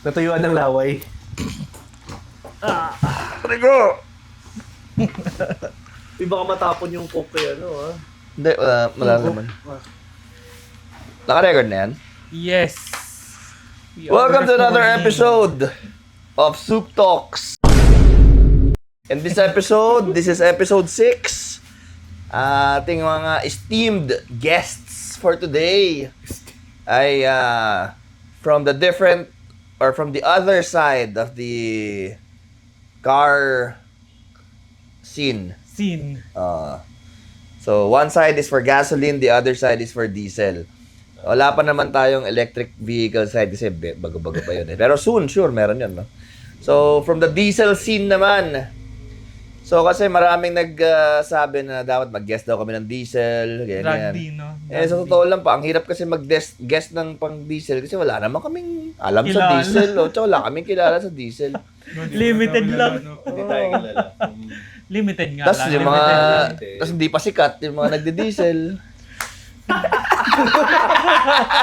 Natuyuan ng laway. Rigo! Di baka matapon yung coke kay ano, ha? Hindi, wala naman. Naka-record na yan? Yes. Welcome to another episode of Soup Talks. In this episode, this is episode 6. Ating mga esteemed guests for today ay from the different or from the other side of the car scene. So one side is for gasoline, the other side is for diesel. Wala pa naman tayong electric vehicle side kasi bago-bago pa yun eh. Pero soon, sure, meron yun, no? So, from the diesel scene naman. So, kasi maraming nagsabi na dapat mag-guest daw kami ng diesel, ganyan. Drug D, no? Sa totoo lang pa, ang hirap kasi mag-guest ng pang-diesel kasi wala naman kaming alam sa Kilala. diesel, o. Tsaka wala kaming kilala sa diesel. Limited lang. Hindi tayo kilala. Limited nga Tapos lang. yung mga, limited. tapos hindi pa sikat, yung mga nagdi-diesel.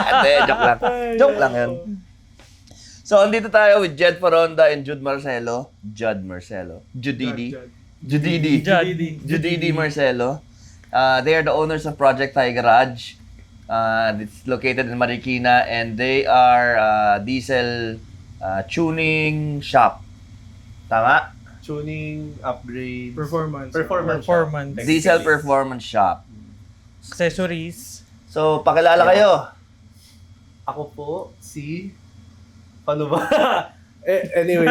Hindi, joke lang. Joke lang yun. So, andito tayo with Jed Foronda and Jude Marcelo. Judidi Marcelo. They are the owners of Project Thai Garage. It's located in Marikina and they are diesel tuning shop. Tama? Tuning, upgrade, Performance. Performance. Diesel performance shop. Accessories. So, pakilala kayo. Ako po, si... Paano ba? Anyway.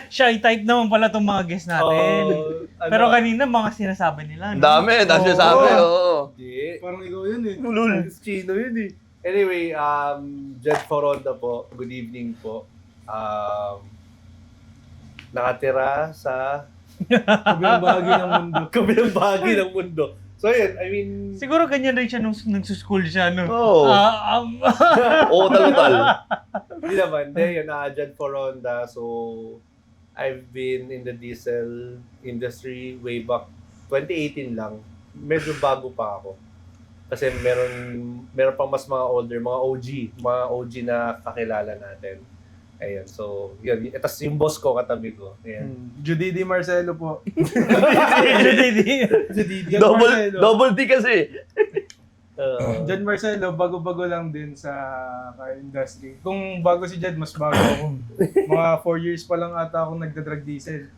Shy type naman pala itong mga guests natin. Pero kanina mga sinasabi nila. Ang dami, dami sabi. Oo. Hindi. Parang ikaw yun eh. Ulul. Chino yun eh. Anyway, Jed Foronda po. Good evening po. Nakatira sa Kabilang bahagi ng mundo. kabilang bahagi ng mundo. So yun, I mean... Siguro ganyan rin siya nung nagsuschool siya, no? Oo. Oo, tal-tal. Hindi naman. Hindi, yun, Jed Foronda. So, I've been in the diesel industry way back 2018 lang. Medyo bago pa ako. Kasi meron pang mas mga older, mga OG na kakilala natin. Ayun, so, yun. Tapos yung boss ko, katabi ko. Ayan. Judidi Marcelo po. Judidi. Double D kasi. Jed Marcelo, bago-bago lang din sa car industry. Kung bago si Jed, mas bago ako. Mga 4 years pa lang ata akong nagda-drag diesel.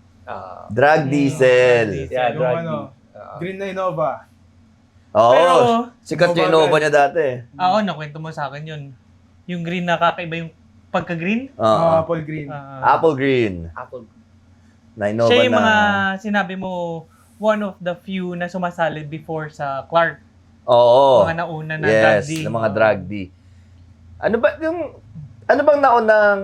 Drag diesel. Yeah, Yung drag ano, D. Green na Innova. Oo. Pero- Sikat yung Innova niya dati. Nakwento mo sa akin yun. Yung green na kakaiba yung pagka-green. Oo. Apple Green. Apple Green. Apple. Na Innova Siya yung na. mga sinabi mo, one of the few na sumasali before sa Clark. Oo. Mga nauna na Yes, drug D. ng mga drag D. Ano bang naunang,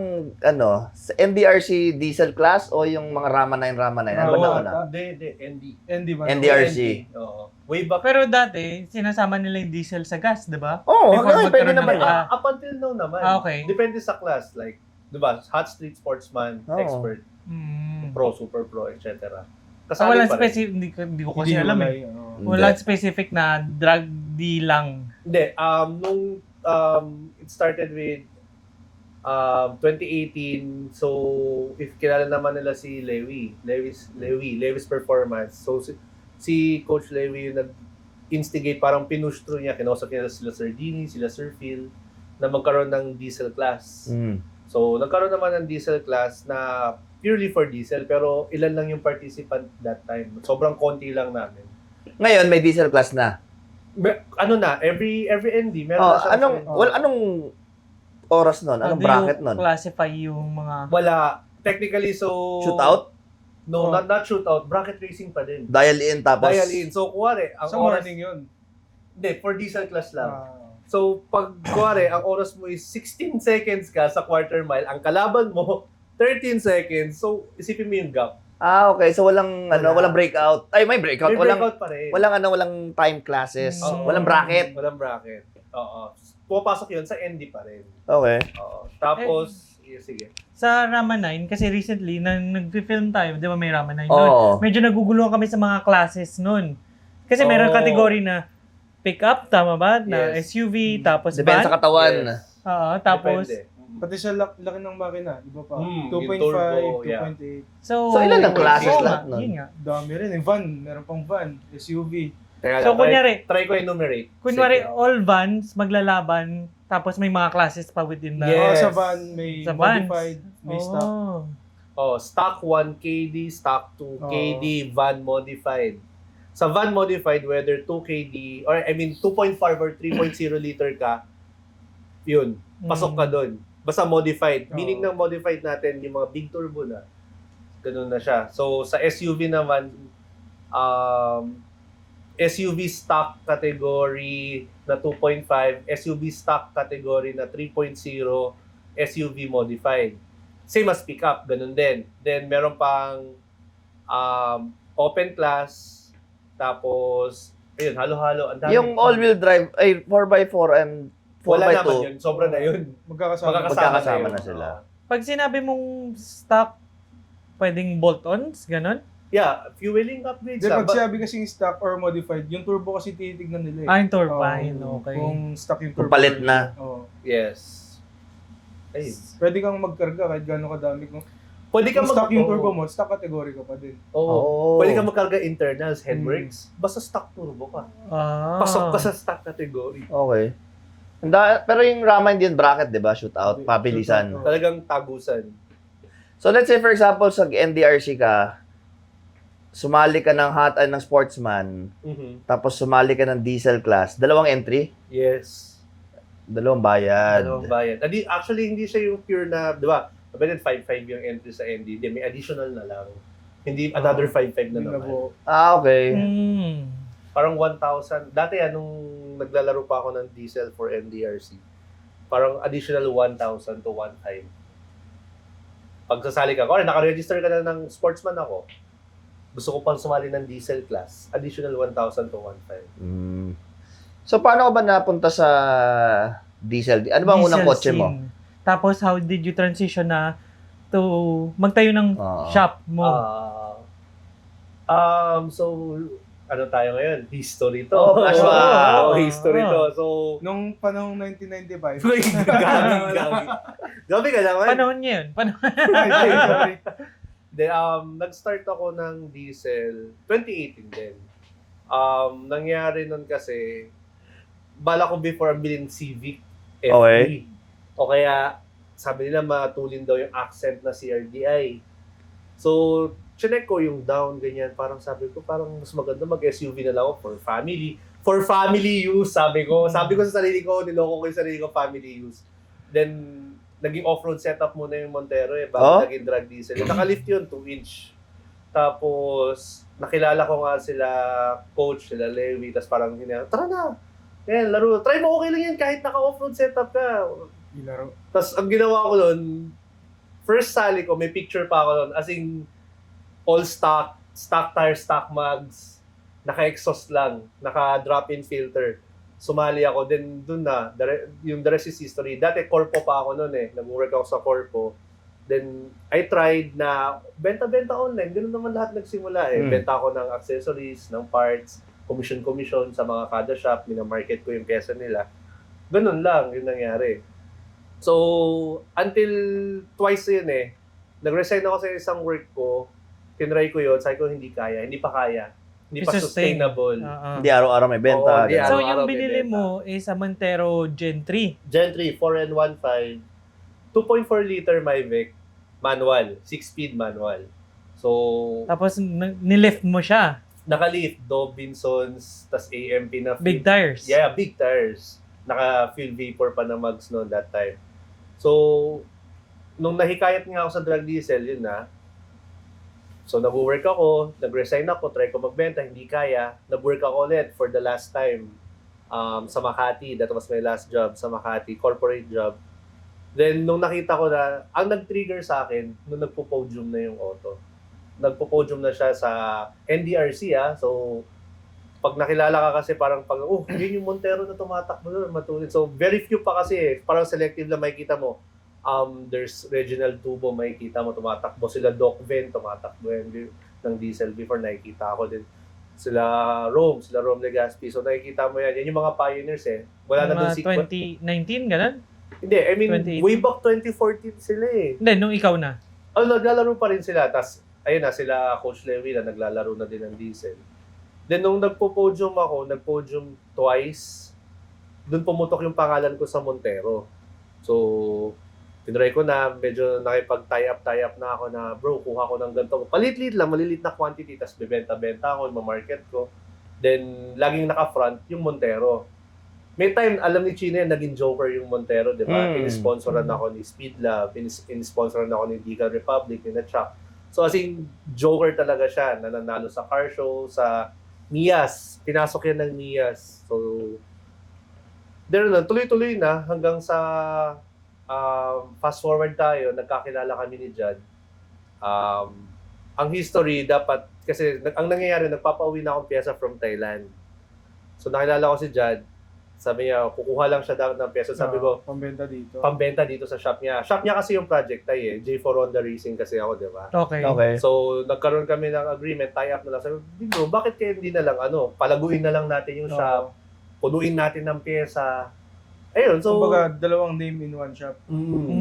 sa NDRC diesel class o yung mga Rama 9? Ano ba Oo, nauna? Hindi. Andy ba? NDRC. Oo. Way back. Pero dati, sinasama nila yung diesel sa gas, di ba? Oo, Before pwede magkaroon naman ng- yan. Up until now naman. Okay. Depende sa class. Like, di ba, hot street sportsman, Oo. expert, Mm. pro, super pro, etc. Walang pa rin. specific, hindi ko kasi alam eh. Hindi. Walang specific na drug D lang. Hindi. Nung it started with 2018, so if kilala naman nila si Lewi's Performance. So si Coach Lewi yung nag-instigate, parang pinush through niya, kinausap niya sila Sir Dini, sila Sir Phil, na magkaroon ng diesel class. Mm. So nagkaroon naman ng diesel class na purely for diesel, pero ilan lang yung participant that time. Sobrang konti lang namin. Ngayon, may diesel class na. Every ND, meron na siya. Anong oras nun? Anong bracket nun? Classify yung mga... Wala. Technically, so... Shootout? No, not shootout. Bracket racing pa din. Dial in tapos... Dial in. So, kuwari, ang Sa oras... morning yun. Hindi, for diesel class lang. Ah. So, pag kuwari, ang oras mo is 16 seconds ka sa quarter mile, ang kalaban mo, 13 seconds. So, isipin mo yung gap. Okay. So, walang breakout. Ay, may breakout. May breakout pa rin. Walang time classes. Mm. Walang bracket. Walang bracket. Oo. Pumapasok yun sa ND pa rin. Okay. Oo. Tapos, sige. Sa Rama 9, kasi recently, nag-film tayo, di ba may Rama 9 Oo. nun? Medyo naguguluhan kami sa mga classes nun. Kasi meron Oo. category na pick-up, tama ba? Na Yes. SUV, tapos Depende van. sa katawan. Yes. Tapos, Depende. Pati sa laki ng makina, iba pa. Yung 2.5, turbo, yeah. 2.8. So, ilan ang classes oo lahat nga, nun? Yun nga. Dami rin. Van, meron pang van, SUV. Teka So, lang, kunyari- try ko enumerate. Kunwari, Sige. all vans, maglalaban, tapos may mga classes pa within the... Yes. Sa van, may Sa vans. modified, may stock. Stock 1 KD, stock 2 KD, van modified. Sa van modified, whether 2 KD, or 2.5 or 3.0 liter ka, yun, pasok ka doon. Basta modified. Oo. Meaning ng modified natin, yung mga big turbo na, ganun na siya. So, sa SUV naman, SUV stock category na 2.5, SUV stock category na 3.0, SUV modified. Same as pickup, ganun din. Then meron pang open class, tapos ayun, halo-halo. Ang dami. Yung all-wheel drive, ay 4x4 and 4x2. Wala naman yun, sobra na yun. Magkakasama na sila. Pag sinabi mong stock, pwedeng bolt-ons, ganun? Yeah, fueling upgrades. Then, ah. pag sinabi kasing stock or modified, yung turbo kasi tinitignan nila eh. Yung turbine, okay. Kung stock yung turbo. Kung palit na. Oo. Yes. Ayun. Pwede kang magkarga kahit gano'ng kadami. Pwede ka Kung stock yung Oo. turbo mo, stock category ka pa din. Oo. Oh. Pwede ka magkarga internals, headworks. Basta stock turbo ka. Pasok ka sa stock category. Okay. Pero yung Rama hindi yun bracket, di ba? Shootout, pabilisan. Shootout, Talagang tagusan. So let's say for example, sa NDRC ka, sumali ka ng hot ng sportsman, tapos sumali ka ng diesel class, dalawang entry, Yes. dalawang bayad. Dalawang bayan. Actually, hindi siya yung pure na, di ba? Sabi 5.5 yung entry sa ND. May additional na lang. Hindi another 5.5 na Hindi na naman. po. Okay. Parang 1,000. Dati nung naglalaro pa ako ng diesel for NDRC, parang additional 1,000 to 1.5. Pag sasali ka, kung nakaregister ka na ng sportsman ako, gusto ko pang sumali ng diesel class, additional 1,000 to 1.5. So paano ka ba napunta sa diesel? Ano ba ang unang kotse mo? Tapos, how did you transition na to magtayo ng shop mo? So, ano tayo ngayon? History to. Wow. History to. So, Nung panahong 1995. Gabi ka naman. Panahon niya yun. Sorry. Nag-start ako ng diesel 2018 din. Nangyari nun kasi, bala ko before ang bilhin Civic FD. Okay. O kaya, sabi nila matulin daw yung accent na CRDI. So, chinek ko yung down, ganyan. Parang sabi ko, parang mas maganda mag-SUV na lang ako for family. For family use, sabi ko. Sabi ko sa sarili ko, niloko ko yung sarili ko, family use. Then, naging off-road setup muna yung Montero bago naging drag diesel. Naka-lift yun, 2-inch. Tapos, nakilala ko nga sila coach, sila Lewy, tapos parang tara na, yan, laro. Try mo, okay lang yan, kahit naka-off-road setup ka. Ilaro. Tapos, ang ginawa ko nun, first sali ko, may picture pa ako nun, as in, all stock tire, stock mags, naka-exhaust lang, naka-drop-in filter. Sumali ako, then dun na, yung the rest is history. Dati, corpo pa ako nun nag-work ako sa corpo. Then, I tried na benta-benta online. Ganun naman lahat nagsimula Benta ako ng accessories, ng parts, commission sa mga kada shop, minamarket ko yung pyesa nila. Ganun lang yung nangyari. So, until twice yun nag-resign ako sa isang work ko, tinry ko yun, sabi ko hindi kaya, hindi pa kaya. Hindi pa sustainable. Hindi araw-araw may benta. Oo, hindi So, araw-araw yung may binili benta. mo is a Montero Gen 3. Gen 3, 4N15, 2.4 liter Mavic, manual, 6-speed manual. So, Tapos, nilift mo siya. naka-lift, Dobinsons, tas AMP na Big tires. Yeah, big tires. Naka-fuel vapor pa na mags noon that time. So, nung nahikayat nga ako sa drag diesel, yun na. So, nag-work ako, nag-resign ako, try ko magbenta, hindi kaya. Nag-work ako ulit for the last time sa Makati. That was my last job sa Makati, corporate job. Then, nung nakita ko na, ang nag-trigger sa akin, nung nagpo-podium na yung auto. Nagpo-podium na siya sa NDRC So, pag nakilala ka kasi parang yun yung Montero na tumatakbo doon, matulid. So, very few pa kasi parang selective lang makikita mo. There's Reginald Tubo, makikita mo tumatakbo. Sila Doc Ven, tumatakbo yan ng diesel before, nakikita ako din. Sila Rome Legaspi. So, nakikita mo yan. Yan yung mga pioneers Wala na doon Mga 2019, ganun? Hindi, I mean, 2018. way back 2014 sila eh. Hindi, nung ikaw na. Naglalaro pa rin sila. Tapos, ayun na, sila Coach Lewy na naglalaro na din ng diesel. Then, nung nagpo-podium ako, nag-podium twice, doon pumutok yung pangalan ko sa Montero. So, tinry ko na, medyo nakipag-tie up na ako na, bro, kuha ko ng ganito. Palit-lit lang, malilit na quantity, tapos bebenta-benta ako, ma-market ko. Then, laging naka-front yung Montero. May time, alam ni Chino yan, naging joker yung Montero, di ba? In-sponsoran ako ni Speedlab, in-sponsoran ako ni Decal Republic, ni Chuck. So, as in, joker talaga siya. Nananalo sa car show, sa Mias. Pinasok yan ng Mias. So, there na, tuloy-tuloy na hanggang sa fast forward tayo, nagkakilala kami ni Jad. Ang history dapat, kasi ang nangyayari, nagpapauwi na akong pyesa from Thailand. So, nakilala ko si Jad. Sabi niya, kukuha lang siya dapat ng pyesa. Sabi ko, pambenta dito sa shop niya. Shop niya kasi yung project tayo eh. J4 Honda Racing kasi ako, di ba? Okay. So, nagkaroon kami ng agreement, tie-up na lang. Sabi ko, bakit kaya hindi na lang, palaguin na lang natin yung shop, punuin natin ng pyesa. Ayun, so... Kumbaga, dalawang name in one shop.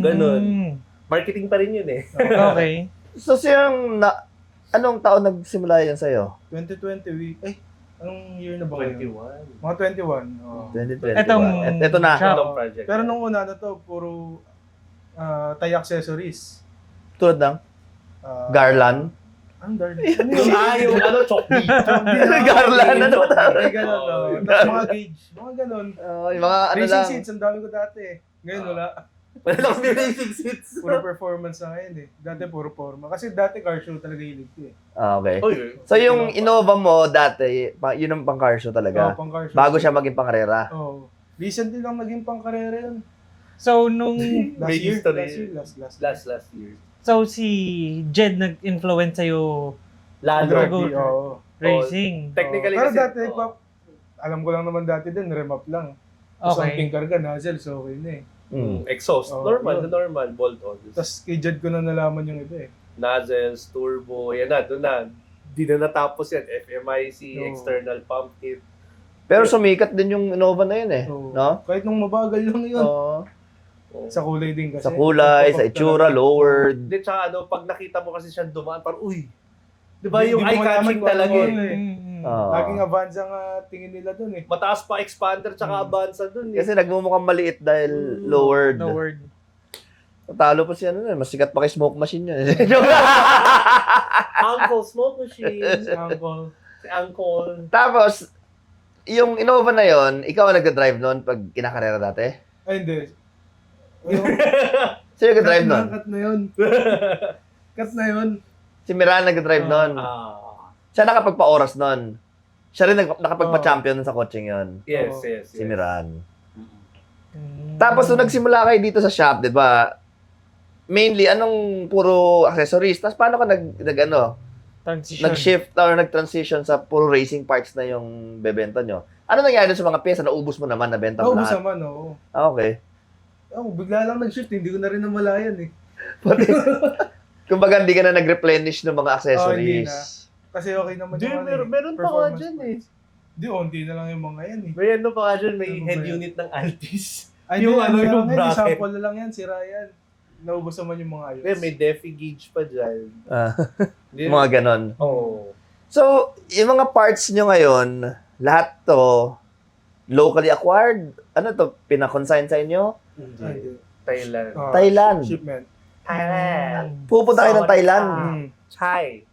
Ganun. Marketing pa rin yun eh. Okay. So, siyang, anong taon nagsimula yan sa'yo? 2020 anong year na ba kayo? 21. Mga 21. Oh. 2021. Etong Ito na. shop. Itong project. Pero nung una na to, puro Thai accessories. Tulad ng Garland. Ang darn. Yung Chokbi. Garland, ano ba tawag? Ay, ganun. Tapos mga gauge. Mga ganun. Yung mga ano Racing lang. seats, ang dami ko dati eh. Ngayon wala. Wala lang yung racing seats. Puro performance na ngayon eh. Dati puro forma. Kasi dati car show talaga hilig ko eh. Okay. Oy, So yung Innova mo dati, yun ang pang car show talaga. Pang car show. Bago siya maging pangrera. Oo. Recently lang naging pang karera yun. So, nung... Last May year. history. Last year. So, si Jed nag-influence sa'yo Lalo. Bago. Oo. racing. Technically Pero kasi, dati, alam ko lang naman dati din, remap lang. Tapos ang Okay. pink karga, nozzle, so okay na eh. exhaust. Oh, Normal, yun. normal. Bolt-on. Tapos kay Jed ko na nalaman yung iba eh. Nozzles, turbo, yan na, doon na. Di na natapos yan. FMIC, Oo. external pump kit. Pero sumikat din yung Innova na yun eh. So, No? kahit nung mabagal lang yun. Oo. Sa kulay din kasi. Sa kulay, sa itsura, lowered. Di, tsaka pag nakita mo kasi siya dumaan, parang, uy, di ba Di- yung di mo eye-catching malaman talaga kung eh. ano eh. Oo. Laging Avanza nga tingin nila dun eh. Mataas pa expander tsaka Avanza dun eh. Kasi nagmumukhang maliit dahil lowered. No word. Talo pa siya nun. Mas sikat pa kay smoke machine yun. Uncle Smoke Machine. Si Uncle. Si Uncle. Tapos, yung Innova na yon, ikaw ang nagda-drive nun pag kinakarera dati? Ay hindi. Sino nagda-drive nun? Cut na yun. Cut na yun. Si Miran nagda-drive nun. Siya nakapagpa-oras nun. Siya rin nakapagpa-champion sa coaching yon. Yes, yes, yes. Si Miran. Tapos, nung nagsimula kayo dito sa shop, di ba? Mainly, anong puro accessories? Tapos, paano ka Transition. nag-shift or nag-transition sa puro racing parts na yung bebenta nyo? Ano nangyari sa mga pyesa? Naubos mo naman, nabenta mo Oo, lahat? naman oo. Ah, okay. Bigla lang nag-shift. Hindi ko na rin namalayan eh. Kumbaga, hindi ka na nag-replenish ng mga accessories. hindi na. Kasi okay naman Di, yung meron pa nga performance dyan parts. eh. Di, onti na lang yung mga yan eh. May ano pa nga dyan, may Ano ba head yan? unit ng Altis. Ay, Yung yung ano, yung lang yan, bracket. sample na lang yan, si Ryan. Naubos naman yung mga ayos. May defi gauge pa dyan. Hindi- Mga ganon. Oo. So, yung mga parts nyo ngayon, lahat to, locally acquired? Ano to, pinakonsign sa inyo? Ay, hindi. Thailand. Thailand. Shipment. Thailand. Pupunta kayo ng Thailand. Chai.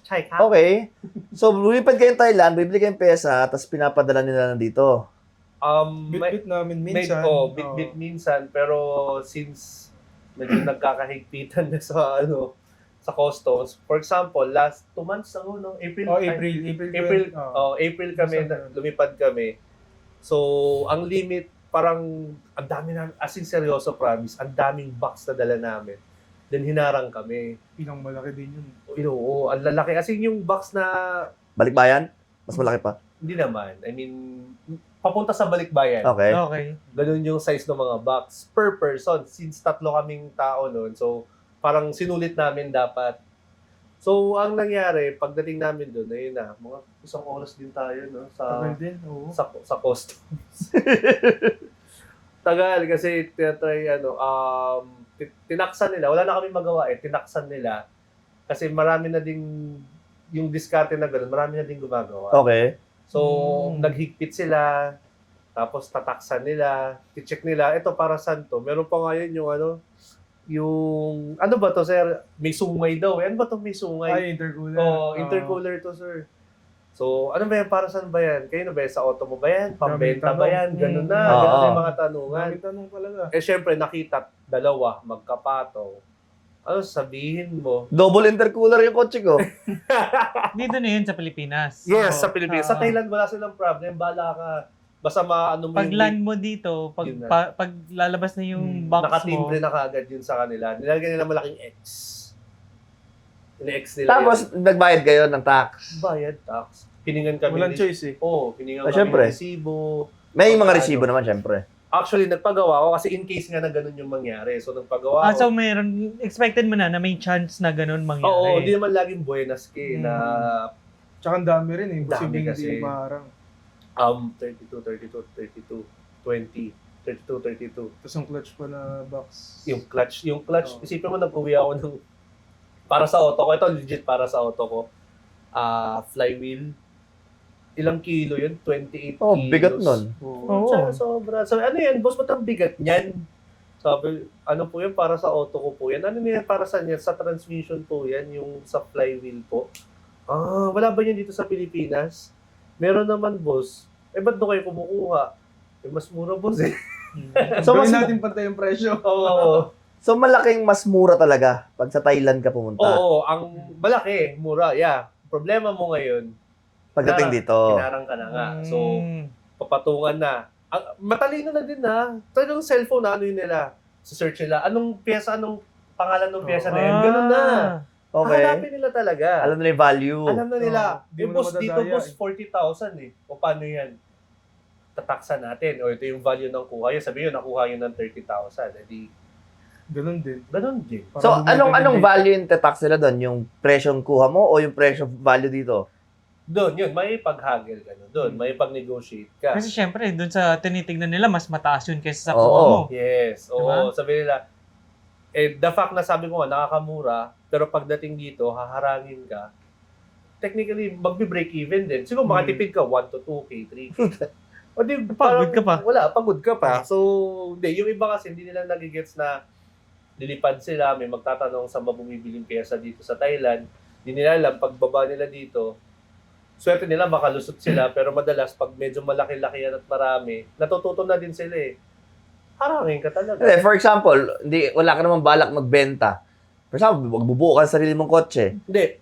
Chai ka? Okay. So, lumipad kayo ng Thailand, bibili kayong pesa, tapos pinapadala nila nandito. May- Bit-bit namin minsan. bit-bit minsan. Pero since medyo nagkakahigpitan na sa sa customs. For example, last 2 months ago, no? April. April kami, lumipad kami. So, ang limit, parang, ang dami na, as in seryoso, promise, ang daming box na dala namin. Then, hinarang kami. Pinang malaki din yun. Oo, ang lalaki. As in, yung box na, Balikbayan? Mas malaki pa. hindi naman. I mean, papunta sa balikbayan. Okay. Okay. Ganun yung size ng mga box per person. Since 3 kaming tao noon. So, parang sinulit namin dapat. So, ang nangyari, pagdating namin doon, ayun na, mga 1 oras din tayo, no? Tagal din, oo. Sa customs. Tagal kasi tinatry, tinaksan nila. Wala na kami magawa tinaksan nila. Kasi marami na ding, yung diskarte na gano'n, marami na ding gumagawa. Okay. So, naghigpit sila, tapos tataksan nila, i-check nila, ito para saan to? Meron pa nga yun yung, ano ba to, sir? May sungay daw. Ano ba to may sungay? Ay, intercooler. Intercooler to, sir. So, ano ba yan? Para saan ba yan? Kayo na ba yan? Sa auto mo ba yan? Pambenta ba yan? Ganun na. Oo. Ganun yung mga tanungan. Daming tanong talaga. Syempre, nakita, dalawa, magkapataw. Ano sabihin mo? Double intercooler yung kotse ko. Dito na yun sa Pilipinas. Yes, Oo. sa Pilipinas. Sa Thailand, wala silang problem. Bala ka. Basta maano mo Pag land mo dito, pag, Yun na. pag lalabas na yung box mo, nakatimbre na kaagad yun sa kanila. Nilalagay nila malaking X. Ini-X nila Tapos, nagbayad kayo ng tax. bayad, tax. Hiningan kami. Walang choice eh. Oo, hiningan Ah, kami syempre. ng resibo. May mga Ano? resibo naman, syempre. Actually, nagpagawa ako kasi in case nga na ganun yung mangyari. So, nagpagawa so ako. meron, expected mo na may chance na ganun mangyari. Oo, hindi naman laging buenas na Tsaka ang dami rin eh. Dami Posibleng kasi. hindi maharang. 32, 20, 32. Tapos ang clutch pa na box. Yung clutch, Oo. isipin mo nag-uwi ako ng para sa auto ko. Ito legit para sa auto ko. Flywheel. Ilang kilo yun? 28 Oh, kilos. bigat nun. Oo. Tsaka sobra. So, ano yan? Boss, ba't ang bigat niyan? Sabi, ano po yan? Para sa auto ko po yan. Ano yan? Para sa yan? Sa transmission po yan. Yung sa flywheel po. Wala ba yan dito sa Pilipinas? Meron naman, boss. Ba't doon kayo kumukuha? Mas mura, boss eh. So, Gawin mas- natin pantay yung presyo. Oo. So, malaking mas mura talaga pag sa Thailand ka pumunta. Oo, ang malaki, mura, yeah. Problema mo ngayon, Pagdating na, dito. kinarang ka na nga. So, Mm. papatungan na. Matalino na din na. Talagang cellphone na ano yun nila. Sa search nila, anong pyesa, anong pangalan ng pyesa na yun. Ganun na. Okay. Hahanapin nila talaga. Alam nila yung value. Alam na nila. Di mo na Boss, dito madadaya boss, eh. 40,000 eh. O paano yan? Tataksan natin. O ito yung value ng kuha. Yung sabi yun, nakuha yun ng 30,000. Edi, Ganun din. ganun din. Para So, bumibili anong din. value yung tax nila doon? Yung presyong kuha mo o yung presyo value dito? Doon, yun, may paghagil ka. Doon, may pag-negotiate ka. Kasi syempre, dun sa tinitignan nila, mas mataas yun kaysa sa Oo. kuha mo. Yes, oo. Diba? Sabi nila, the fact na sabi ko nga, nakakamura, pero pagdating dito, haharangin ka, technically, magbe-break even din. Siguro makatipid ka 1 to 2K, 3K. O di, Pagod ka pa. Wala, pagod ka pa. So, hindi. Yung iba kasi, hindi nila nagigets na lilipad sila, may magtatanong sa mabumibiling pyesa dito sa Thailand. Hindi nila alam, pagbaba nila dito, swerte nila makalusot sila, pero madalas, pag medyo malaki-laki yan at marami, natututo na din sila eh. Harangin ka talaga. For example, wala ka naman balak magbenta. For example, magbubuo ka sa sarili mong kotse. Hindi.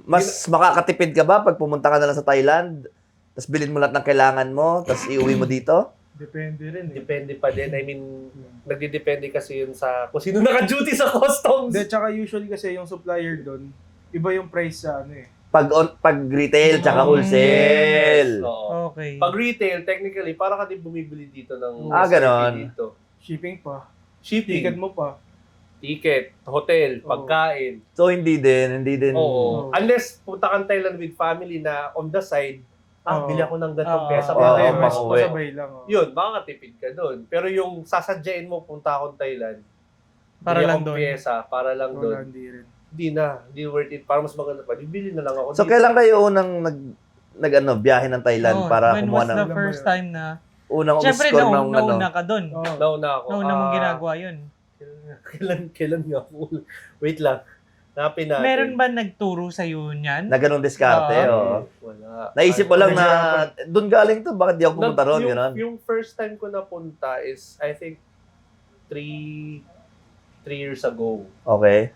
Mas makakatipid ka ba pag pumunta ka na lang sa Thailand? Tapos bilhin mo lahat ng kailangan mo, tapos iuwi mo dito? Depende rin eh. Depende pa din. I mean, nagdidepende kasi yun sa kung sino naka-duty sa customs. Hindi, tsaka usually kasi yung supplier doon, iba yung price sa ano eh. Pag retail, tsaka wholesale. Oo. Okay. Pag retail, technically, para ka din bumibili dito ng ganon. dito. Shipping pa. Shipping, Ticket mo pa. ticket, hotel, Oo. pagkain. So, hindi din. Oo. Oo. Unless punta kang Thailand with family na on the side, Oo. bili ako ng gantong Oo. pyesa. Oo, pwede. mas uwi. Pasabay lang. Oh. Yun, makakatipid ka doon. Pero yung sasadyain mo, punta akong Thailand, Para bili lang akong doon. pyesa, para lang Wala, doon. hindi rin. Hindi worth it. Para mas maganda pa, bibili na lang ako So, kailan kayo unang biyahe ng Thailand Oh, para when kumuha was ng the first time na... unang Syempre, score ng nauna ka dun. Oh. Nauna ako. Nauna mong ginagawa yun. Kailan nga ako? Wait lang. Hanapin natin. Meron ba nagturo sa'yo niyan? na ganong diskarte? Oo. Wala. Naisip mo lang na, doon galing to, bakit di ako pumunta ron? yung, Ganon. yung first time ko napunta is, I think, 3 years ago. Okay.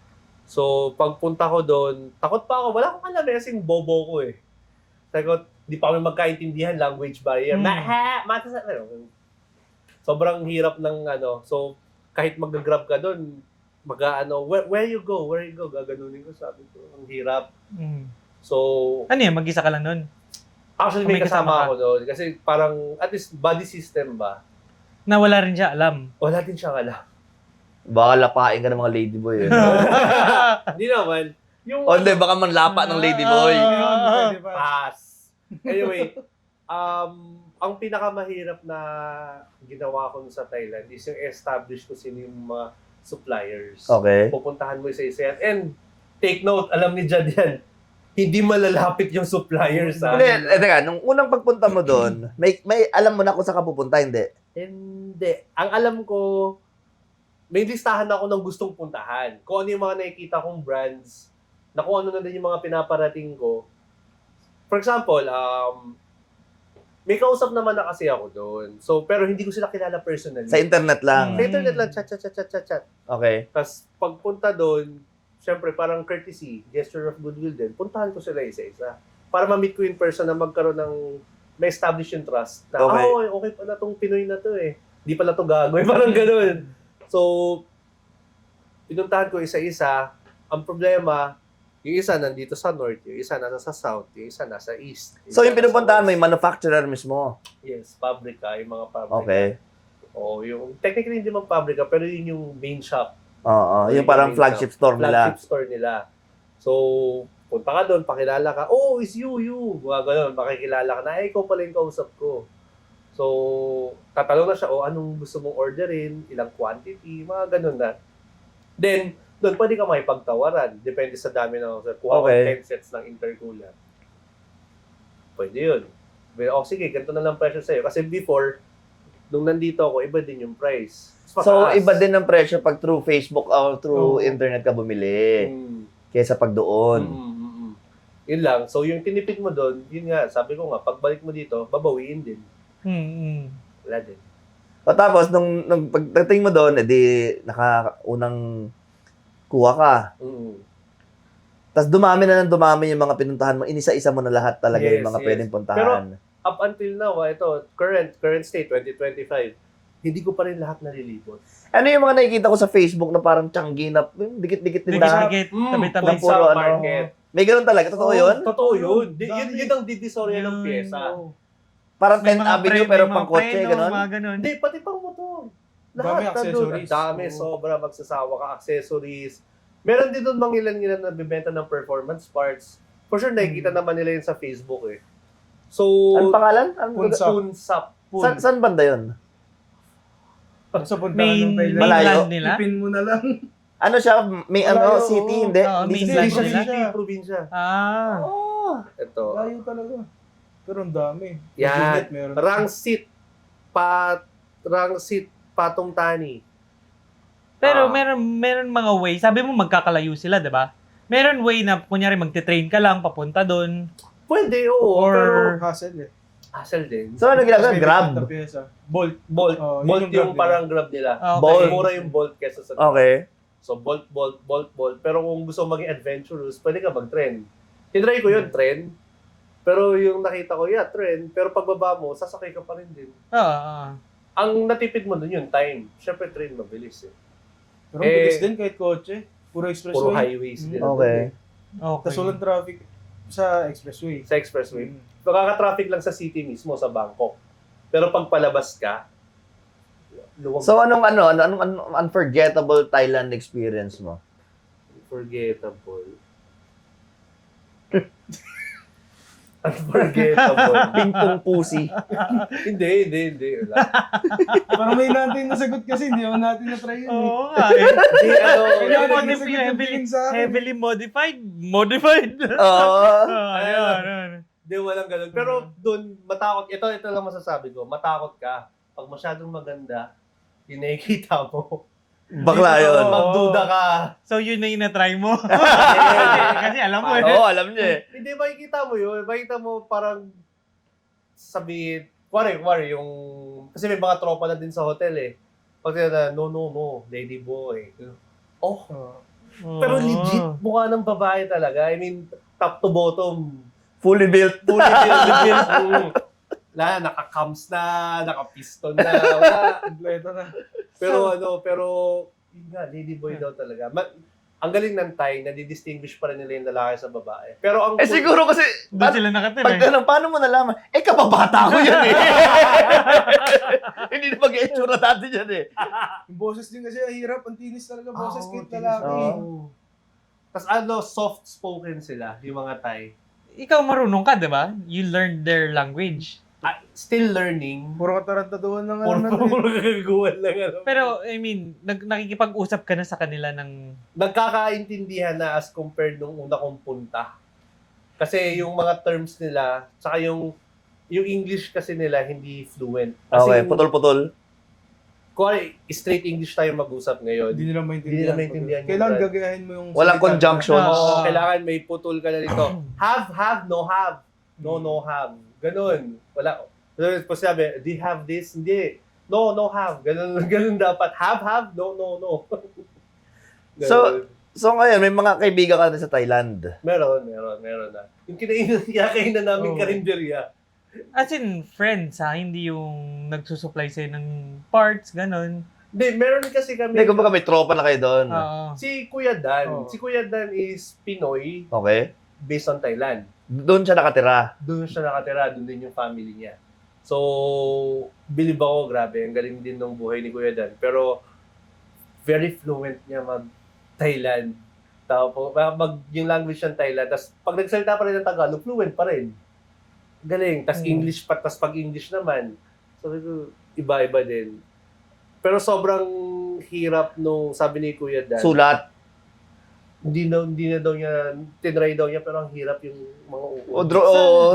So, pagpunta ko doon, takot pa ako. Wala akong alam eh, kasing bobo ko eh. Takot, di pa kami magkaintindihan, language barrier. Sobrang hirap ng ano. So, kahit mag-grab ka doon, where you go, gaganunin ko, sabi ko, ang hirap. Mm. So, Ano yan? Mag-isa ka lang nun? actually May may kasama kasama ka? ako doon. Kasi parang, at least, body system ba? Na wala rin siya alam. Wala din siyang alam. Baka lapain ka ng mga ladyboy. Eh. Hindi naman. Yung, O hindi, baka manlapa ng ladyboy. Pwede pa. pass. Anyway, ang pinakamahirap na ginawa ko sa Thailand is yung establish ko sino yung mga suppliers. Okay. Pupuntahan mo isa-isa yan. And take note, alam ni Jad yan, hindi malalapit yung suppliers. Hindi, teka, nung unang pagpunta mo doon, may alam mo na kung saan ka pupunta, hindi? Hindi. Ang alam ko, may listahan ako ng gustong puntahan. Kung ano yung mga nakikita kong brands, na kung ano na din yung mga pinaparating ko. For example, may kausap naman na kasi ako doon. So, pero hindi ko sila kilala personally. Sa internet lang. Sa internet lang, chat. Okay. Tapos, pagpunta doon, syempre, parang courtesy, gesture of goodwill din, puntahan ko sila isa-isa. Para ma-meet ko in person na magkaroon ng, may establish yung trust. Na, Okay. okay pala tong Pinoy na to eh. Di pala to gagoy, parang ganun. So, pinuntahan ko isa-isa. Ang problema, yung isa nandito sa north, yung isa nasa sa south, yung isa nasa east. So, yung isa pinupuntahan mo, nasa yung manufacturer mismo. west. Yes, pabrika, yung mga pabrika. Okay. O, yung, technically hindi man pabrika, pero yun yung main shop. Oo, yung parang flagship store nila. Flagship store nila. So, punta ka doon, pakilala ka, oh, it's you. Mga ganun, makikilala ka na, ikaw pala yung kausap ko. So, tatanong na siya, anong gusto mong orderin, ilang quantity, mga ganun na. Then, doon pwede ka makipagtawaran. Depende sa dami ng kuha ko Okay. 10 sets ng intercooler. Pwede yun. Sige, ganito na lang presyo sa'yo. Kasi before, nung nandito ako, iba din yung price. Mas So, mataas. iba din ang presyo pag through Facebook or through Oo. internet ka bumili. Kaysa pag doon. Yun lang. So, yung tinipid mo doon, yun nga, sabi ko nga, pagbalik mo dito, babawiin din. Wala din. O tapos, nung pagdating mo doon, edi unang kuha ka. Tapos dumami yung mga pinuntahan mo. Inisa-isa mo na lahat talaga Yes, yung mga yes. pwedeng puntahan. Up until now, ito, current state, 2025, hindi ko pa rin lahat nalilibot. Ano yung mga nakikita ko sa Facebook na parang tiyanggi na dikit-dikit tindahan? Dikit-dikit, Mm, tabi-tabi. na puro ano. market. May ganun talaga? Totoo yun? Totoo yun. Dami. Yun ang divisorya ng pyesa. Parang May 10th mga Avenue may pero mga pang kotse, preno, ganun? mga ganun. Hindi, pati pang motor. Dami Lahat na doon. accessories. Dami, Oo. sobra magsasawa ka, accessories. Meron din doon mga ilan-ilan na bibenta ng performance parts. For sure, nakikita naman nila yun sa Facebook eh. So, Anong pangalan? Punsap. Punsap. Saan banda yun? Sa puntahan Main, ng Thailand. Malayo. mainland nila? Ipin mo na lang. Ano siya? May Malayo, city? oo. Hindi? Oo, Hindi mainland sa Hindi city. siya nila. city, probinsya. Ah. Ito. Layo talaga. Pero ang dami. Yan. Mabigat, meron. Rangsit Patong Tani. Pero Ah. meron mga way. Sabi mo magkakalayo sila, 'di ba? Meron way na kunyari magte-train ka lang papunta doon. Pwede, oo. Or- pero Hassle eh. hassle din. So ano ginagawa? Tapos may Grab? bigat na pyesa. Bolt. Bolt. Oh, yun Bolt yung yung, grab nila. parang grab nila. Okay. Bolt. Mura yung Bolt kesa sa Okay. So, Bolt. Pero kung gusto mo maging adventurous, pwede ka mag-trend. Tinry ko yun, trend. Pero yung nakita ko, trend. Pero pagbaba mo, sasakay ka pa rin din. Ang natipid mo dun yung time. Siyempre, trend mabilis eh. Pero ang bilis din kahit kotse. Puro Puro expressway. highways din. Okay. Okay. Tapos walang traffic sa expressway. Sa expressway. Nakaka-traffic lang sa city mismo, sa Bangkok. Pero pag palabas ka, luwag. So anong unforgettable Thailand experience mo? Unforgettable. Unforgettable. Pingpong pusi. Hindi. Wala. Parang may natin nasagot kasi hindi naman natin na-try yun. Oo nga eh. Hindi, Kailangan Yung natin modif- nasagot yung heavily, feeling sa akin. heavily modified. Modified. Oo. Ayun. Hindi, walang ganun. Pero doon, matakot. Ito lang masasabi ko. Matakot ka. Pag masyadong maganda, yung nakikita mo. Bakla Dito, yun. Magduda ka. So yun na yung na-try mo. Kasi alam mo eh. Oo, alam niya eh. Hindi, makikita mo yun. Makikita mo parang sabihin, kuwari, yung, kasi may mga tropa na din sa hotel eh. Pag na, no, lady boy. Oh, pero legit, mukha ng babae talaga. I mean, top to bottom. Fully built. Fully built. Naka-cams na, naka-piston na. Wala. Kompleto na. Pero yun nga, lady boy daw talaga. Ang galing ng Thai, nadidistinguish pa rin nila yung lalaki sa babae. Pero ang Siguro kasi, Doon sila nakatira pag eh. ganun, paano mo nalaman? Kababata ko yan eh. Hindi na mag-etsura natin yan eh. Yung boses din kasi ang hirap. Ang tinis talaga boses Oo, kahit tinis. lalaki. Oo. Tapos soft-spoken sila, yung mga Thai. Ikaw marunong ka, di ba? You learned their language. Still learning. Puro katarantaduhan lang Puro kagaguhan lang. Pero, I mean, nakikipag-usap ka na sa kanila ng... Nagkakaintindihan na as compared nung una kong punta. Kasi yung mga terms nila, saka yung English kasi nila hindi fluent. Okay, Kasi putol-putol. kung straight English tayo mag-usap ngayon, Hindi nila Hindi nila maintindihan yung Kailangan brand. gagayahin mo yung... Walang salita. conjunctions. Oo, kailangan may putol ka na dito. Have, no have. No, have. Ganun. Wala. Tapos sabi, do you have this? Hindi. No, have. Ganun dapat. Have, no. Ganun. So ngayon, may mga kaibigan ka na sa Thailand. Meron na. Yung kinakainan namin Oo. karinderya. As in, friends ha? Hindi yung nagsusupply sa'yo ng parts, ganun. Hindi, meron kasi kami. Hindi, kumbaga may tropa na kayo doon. Oo. Si Kuya Dan. Oo. Si Kuya Dan is Pinoy Okay? based on Thailand. Doon siya nakatira. Doon siya nakatira, doon din yung family niya. So, believe ako, grabe, ang galing din ng buhay ni Kuya Dan. Pero, very fluent niya mag-Thailand. Tapos, yung language ng Thailand. Tapos, pag nagsalita pa rin ng Tagalog, fluent pa rin. Galing. Tapos English pa, tapos pag English naman. So, iba-iba din. Pero sobrang hirap nung, sabi ni Kuya Dan. Sulat. Hindi na daw niya, tinry daw niya, pero ang hirap yung mga uod.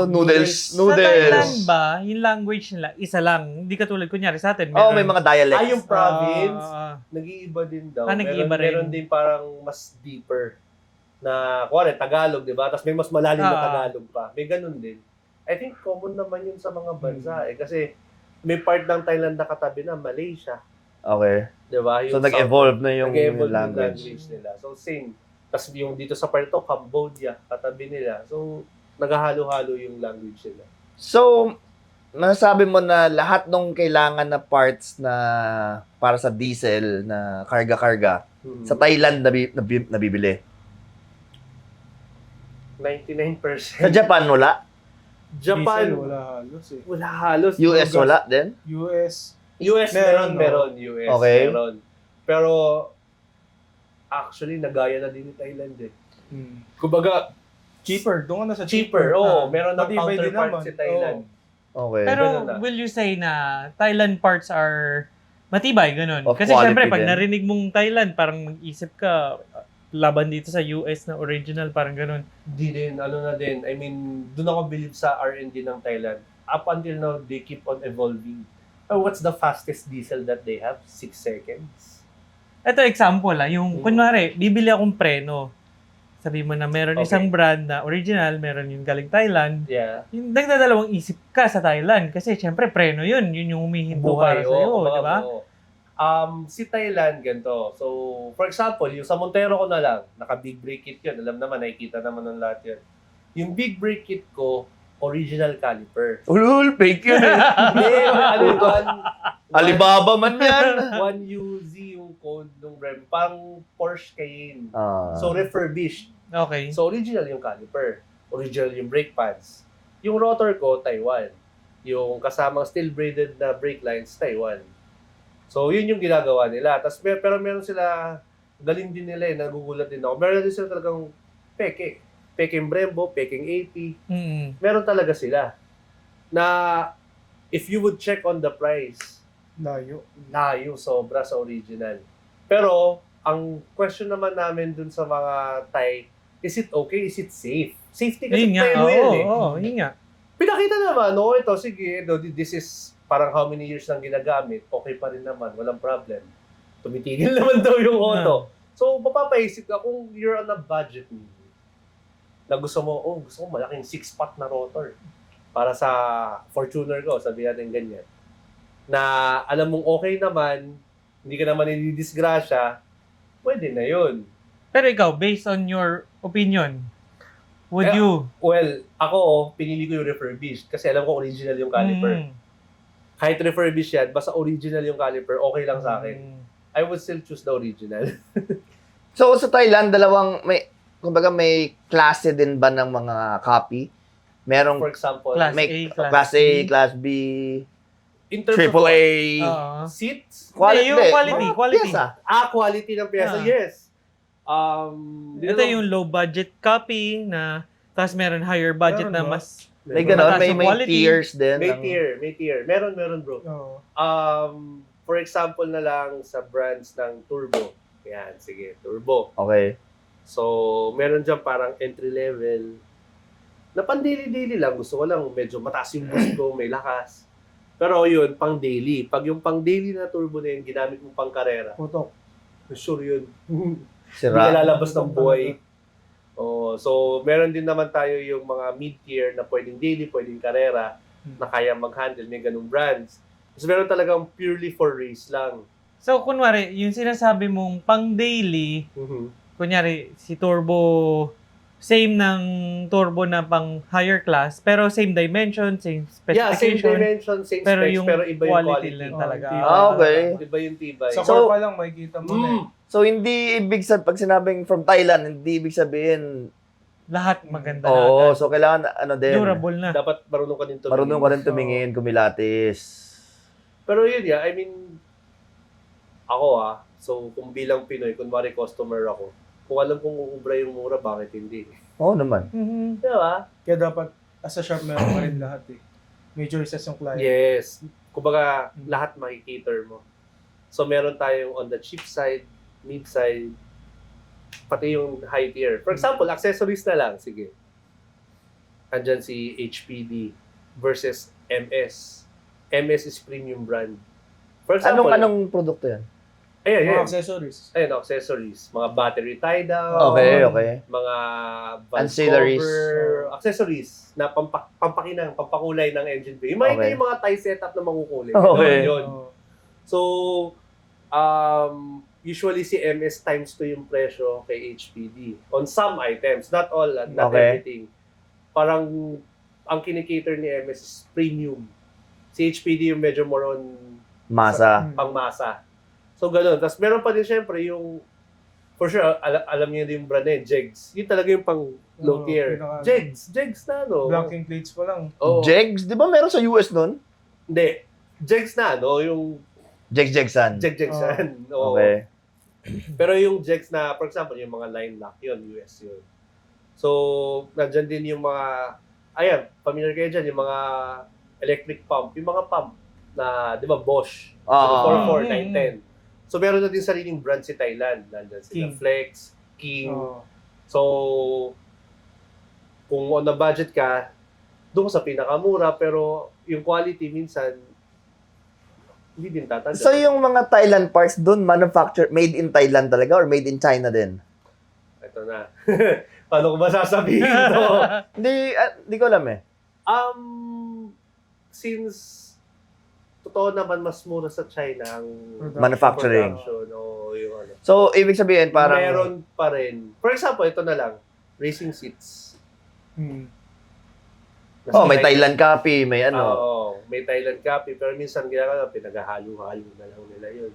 Noodles. Sa Thailand ba, yung language nila, isa lang. Hindi katulad, kunyari sa atin. Oh, may mga dialects. Yung province, Ah, nag-iiba din daw. nag-iiba rin. Meron din parang mas deeper na, kuwari, Tagalog, di ba? Tapos may mas malalim na Tagalog pa. May ganun din. I think common naman yun sa mga bansa eh. Kasi may part ng Thailand na katabi na Malaysia. Okay. Di ba? So, nag-evolve na yung nag-evolve yung language. nila. So, same. Tapos yung dito sa part to, Cambodia, katabi nila. So, naghahalo-halo yung language nila. So, nasabi mo na lahat ng kailangan na parts na para sa diesel na karga-karga, sa Thailand nabibili. 99%. Sa Japan, wala? Japan, Diesel, wala halos eh. wala halos. US, wala din? US, US Meron, meron. US Okay. meron. Pero, actually, nagaya na din ni Thailand eh. Kumbaga, cheaper. Doon ka na sa cheaper. Oo, meron ng Matibay din counterpart naman. si Thailand. Okay. Pero Ganun na. will you say na Thailand parts are matibay, ganun? Of Kasi quality syempre, pag din. narinig mong Thailand, parang mag-isip ka, laban dito sa US na original, parang ganun. Di din, na din. I mean, doon ako believe sa R&D ng Thailand. Up until now, they keep on evolving. What's the fastest diesel that they have? 6 seconds. Ito example yung kunwari, bibili akong preno. Sabi mo na meron Okay. isang brand na original, meron yung galing Thailand. Yeah. Yung nagdadalawang isip ka sa Thailand kasi syempre preno yun yung humihinto para sa iyo, kumbaga, di ba? oo. Si Thailand, ganito. So, for example, yung sa Montero ko na lang, naka-big brake kit yun. Alam naman, nakikita naman ng lahat yun. Yung big brake kit ko, original caliper. Ulul, fake yun eh. Hindi, Alibaba man yan. 1UZ yung code ng brand. Parang Porsche Cayenne. Ah. So, refurbished. Okay. So, original yung caliper. Original yung brake pads. Yung rotor ko, Taiwan. Yung kasamang steel-braided na brake lines, Taiwan. So, yun yung ginagawa nila. Pero meron sila, galing din nila eh, nagugulat din ako. Meron din sila talagang peke. Peking Brembo, peking AP. Mm. Meron talaga sila. Na, if you would check on the price, layo sobra sa original. Pero, ang question naman namin dun sa mga Thai, is it okay? Is it safe? Safety kasi Yun nga, tayo yan eh. yun nga. Pinakita naman, ito, sige, this is parang how many years nang ginagamit, okay pa rin naman, walang problem. Tumitigil naman daw yung auto. So, mapapaisip ka kung you're on a budget na gusto mo malaking 6-pot na rotor para sa Fortuner ko, sabihin natin ganyan. Na alam mong okay naman, hindi ka naman nididisgrasya, pwede na yun. Pero ikaw, based on your opinion, would you? Well, ako, pinili ko yung refurbished kasi alam ko original yung caliper. Kahit refurbished yan, basta original yung caliper, okay lang sa akin. I would still choose the original. So, sa Thailand, kumbaga may klase din ba ng mga copy? Merong For example, Class may A, Class A, Class B, in terms Triple A. Oo. seats, Yung quality. Pyesa. quality ng pyesa, Ah. yes. Ito yung low budget copy na tapos meron higher budget Meron na ba? mas May ganon, Mataas yung may quality. tiers din. May ng- tier, may tier. Meron bro. Oo. For example na lang sa brands ng Turbo. Yan, sige, Turbo. Okay. So, meron dyan parang entry level. Na pang-daily-daily lang. Gusto ko lang medyo mataas yung boost ko, may lakas. Pero yun, pang-daily. Pag yung pang-daily na turbo na yun, ginamit mo pang-karera. Putok. Sure yun. Hindi ka Sira. lalabas ng buhay. Oh, so, meron din naman tayo yung mga mid-tier na pwedeng daily, pwedeng karera, na kaya mag-handle. May ganung brands. So, meron talagang purely for race lang. So, kunwari, yung sinasabi mong pang-daily, kunyari, si Turbo, same ng Turbo na pang higher class, pero same dimension, same Yeah, same specification, dimension, same pero specs, yung pero iba yung quality. lang talaga. Okay. Iba yung tibay. Sa So- core pa lang, makikita mo na eh. So, hindi ibig sabihin, pag sinabing from Thailand, hindi ibig sabihin, Lahat maganda oo, na. so kailangan, ano din, Durable na. Dapat marunong ka din tumingin. marunong ka rin tumingin, kumilatis. Pero yun yeah, I mean, ako so kung bilang Pinoy, kunwari customer ako, kung alam kong uubra yung mura, bakit hindi? Oo naman. Mhm. Di ba? Kaya dapat, as a shop, meron pa rin lahat eh. May choices yung client. Yes. Kumbaga, lahat makikater mo. So meron tayong on the cheap side, mid side, pati yung high tier. For example, accessories na lang, sige. Andyan si HPD versus MS. MS is premium brand. For example, Anong produkto yan? ayan, Mga accessories. Ayun, accessories. Mga battery tie-down. Okay. Mga valve Ancillaries. cover, accessories na pampakinang, pampakulay ng engine bay. Yung mga Okay. yung mga tie setup na makukulay. Okay. Yun. Oo. So, usually si MS times 2 yung presyo kay HPD. On some items, not all, not Okay. everything. Parang, ang kinikater ni MS is premium. Si HPD yung medyo more on Masa. pangmasa. So, ganun. Tapos, meron pa din syempre yung, for sure, alam niyo din yung brand na yun, Jegs. Yun talaga yung pang low Oo, tier. pinaka- Jegs na, no? Blocking plates pa lang. Oo. Jegs? Di ba meron sa US nun? Hindi. Jegs na, no? Yung Jegsan. Jegsan. Oo. Okay. Pero yung Jegs na, for example, yung mga line lock, yun, US yun. So, nandyan din yung mga, ayan, familiar kayo dyan, yung mga electric pump, yung mga pump na, di ba, Bosch, Oo. 4, 910. So, meron na din sariling brand si Thailand. Nandyan sila King. Flex, King. Oo. So, kung on a budget ka, doon ka sa pinakamura, pero yung quality minsan, hindi din tatanda. So yung mga Thailand parts doon, made in Thailand talaga or made in China din? Ito na. Paano ko ba sasabihin to? Hindi ko alam eh. Since totoo naman mas mura sa China ang Manufacturing. production o yung ano. So, ibig sabihin parang... Meron pa rin. For example, ito na lang. Racing seats. Hmm. Oh, may Thailand copy, may ano. Oo, may Thailand copy. Pero minsan ginagawa, pinaghahalo-halo na lang nila yun.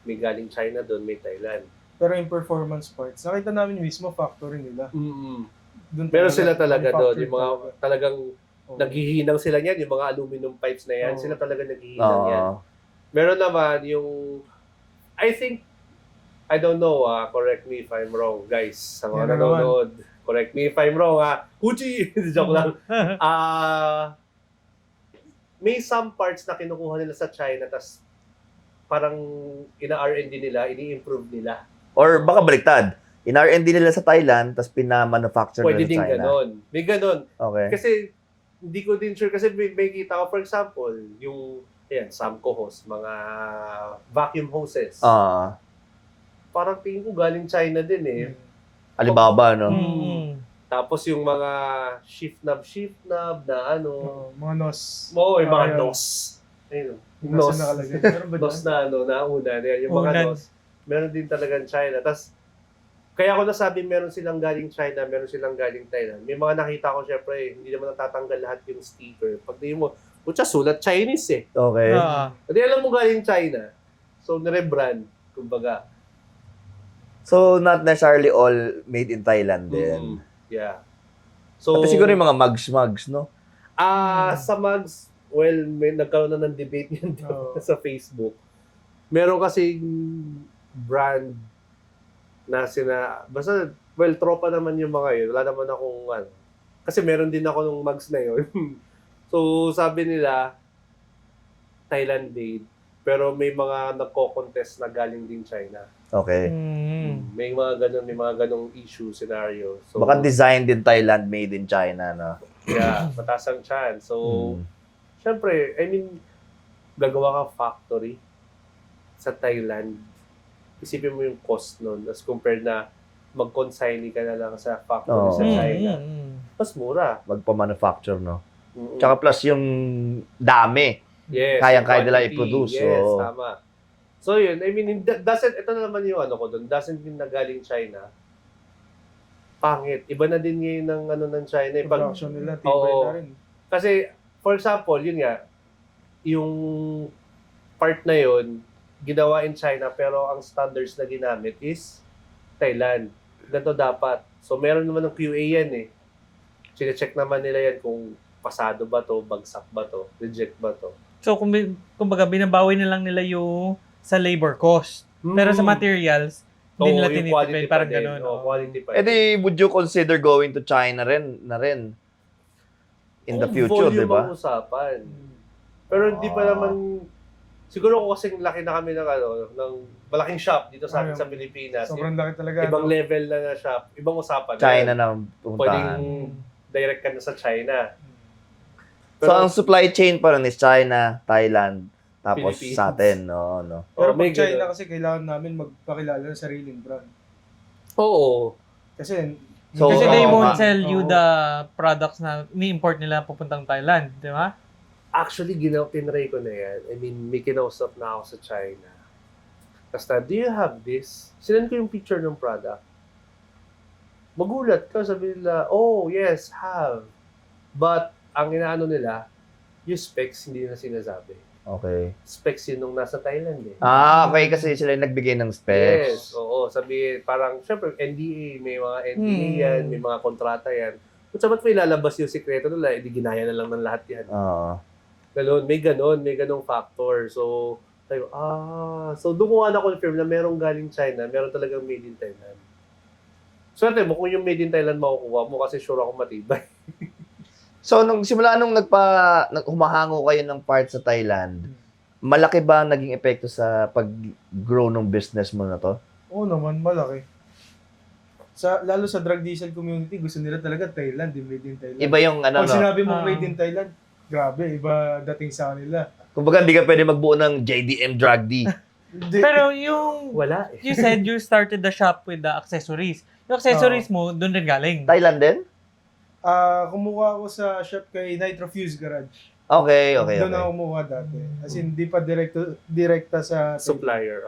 May galing China doon, may Thailand. Pero yung performance parts, nakita namin mismo factory nila. Doon Meron sila talaga doon. Yung mga manufactured talagang talaga. naghihinang sila niyan. Yung mga aluminum pipes na yan. Oo. Sila talaga naghihinang yan. Oo. Meron naman yung, I think, I don't know, correct me if I'm wrong, guys. Sa mga Yan na nanonood, correct me if I'm wrong, Uchi! Joke lang. May some parts na kinukuha nila sa China, tas parang ina-R&D nila, ini-improve nila. Or baka baliktad. In-R&D nila sa Thailand, tapos pina-manufacture Pwede nila sa din China. ganon. May ganon. Okay. Kasi, hindi ko din sure, kasi may kita ko, for example, yung, Samco hose, mga vacuum hoses. Parang tingin ko galing China din eh. Alibaba, no? Mm. Tapos yung mga shift knob na ano. Mga NOS. Yung mga Ayun. NOS. Ayun. Yung NOS. nasa nakalagay. Meron ba NOS dyan? na ano, nauna. Yung mga Unan. NOS. Meron din talagang China. Tapos, kaya ako nasabi meron silang galing China, meron silang galing Thailand. May mga nakita ko syempre, hindi naman natatanggal lahat yung sticker. Pag tingin mo, putya, sulat Chinese eh. Okay. Hindi alam mo galing China. So, nire-brand, kumbaga. So, not necessarily all made in Thailand din. Yeah. So, Pati siguro yung mga mugs, no? sa mugs, well, may nagkaroon na ng debate yun Oo. sa Facebook. Meron kasing brand na basta, well, tropa naman yung mga yun. Wala naman akong, Kasi meron din ako nung mugs na yun. So, sabi nila, Thailand made. Pero may mga nagko-contest na galing din China. Okay. May mga ganong issue, scenario. So, Baka design din Thailand, made in China, no? yeah, mataas ang chance. So, syempre, I mean, gagawa ka factory sa Thailand. Isipin mo yung cost nun as compared na mag-consignee ka na lang sa factory sa China. Mas mura. Magpa-manufacture, no? Mm-mm. Tsaka plus yung dami. Yes, Kayang-kaya nila quantity. i-produce. Yes, Oo. tama. So yun, I mean, ito na naman yung ano ko doon, doesn't mean na galing China. Pangit. Iba na din ngayon ng ano ng China. Production nila, tibay Oo. na rin. Kasi, for example, yun nga, yung part na yun, ginawa in China, pero ang standards na ginamit is Thailand. Ganito dapat. So, meron naman ng QA yan eh. Sine-check naman nila yan kung pasado ba to, bagsak ba to, reject ba to. So, kumbaga, binabawi na lang nila yung sa labor cost. Pero sa materials, hindi nila yung quality tinitipid. pa Parang din. gano'n. Quality pa Eh di, would you consider going to China rin in the future, di ba? Volume ang usapan. Pero hindi pa naman, siguro ko kasing laki na kami ng malaking shop dito sa atin sa Pilipinas. Sobrang laki talaga. Ibang level na shop, ibang usapan. China na Pwedeng pupuntahan. direct ka na sa China. So, ang supply chain pa rin is China, Thailand, tapos Philippines. sa atin, no. Pero may pag China ganun. kasi kailangan namin magpakilala ng sariling brand. Oo. Kasi So, Kasi they oo won't nga. sell you the products na ni-import nila papuntang Thailand, di ba? Actually, tinry ko na yan. I mean, may kinausap na ako sa China. Basta, do you have this? Sinend ko yung picture ng product. Magulat ka, sabi nila, oh, yes, have. But, ang inaano nila, yung specs, hindi na sinasabi. Okay. Specs yun nung nasa Thailand eh. Okay, kasi sila yung nagbigay ng specs. Yes, oo. Sabi, parang, syempre, NDA, may mga NDA yan, may mga kontrata yan. Kung ba't may lalabas yung sikreto nila, edi ginaya na lang ng lahat yan. Oo. May ganong factor. So, tayo, so doon ko nga na-confirm na merong galing China, meron talagang made in Thailand. Swerte mo kung yung made in Thailand makukuha mo kasi sure ako matibay. So, simula nung humahango kayo ng part sa Thailand, malaki ba ang naging epekto sa pag-grow ng business mo na to? Oo naman, malaki. Lalo sa drug diesel community, gusto nila talaga Thailand, made in Thailand. Iba yung ano, Pag no? sinabi mo made in Thailand, grabe, iba dating sa kanila. Kumbaga, hindi ka pwede magbuo ng JDM Drug D. Pero yung, Wala eh. you said you started the shop with the accessories. Yung accessories mo, doon rin galing. Thailand din? Kumuha ako sa shop kay Nitro Fuse Garage. Okay. Doon ako kumuha dati. As in, di pa direkta sa Supplier,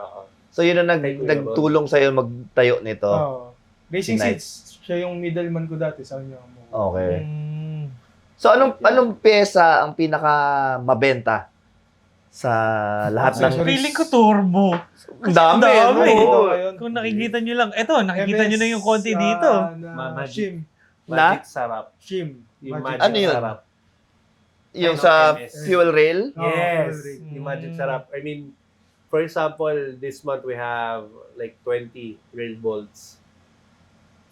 So, yun ang Ay, kuya, nagtulong sa'yo magtayo nito. Oo. Racing Nice. Seats, siya yung middleman ko dati sa kanya. Okay. Mm. So, anong pyesa ang pinaka mabenta sa lahat ng... Accessories. Feeling ko turbo. Ang dami. dami. Oo. Kung nakikita nyo lang, eto, nakikita nyo na yung konti dito. Shim. Magic Sarap. Shim. Yung Magic. Magic Ano yun? Sarap. Yung Ano, sa MS. fuel rail? Yes. Oh, Yung Magic Sarap. I mean, for example, this month we have like 20 rail bolts.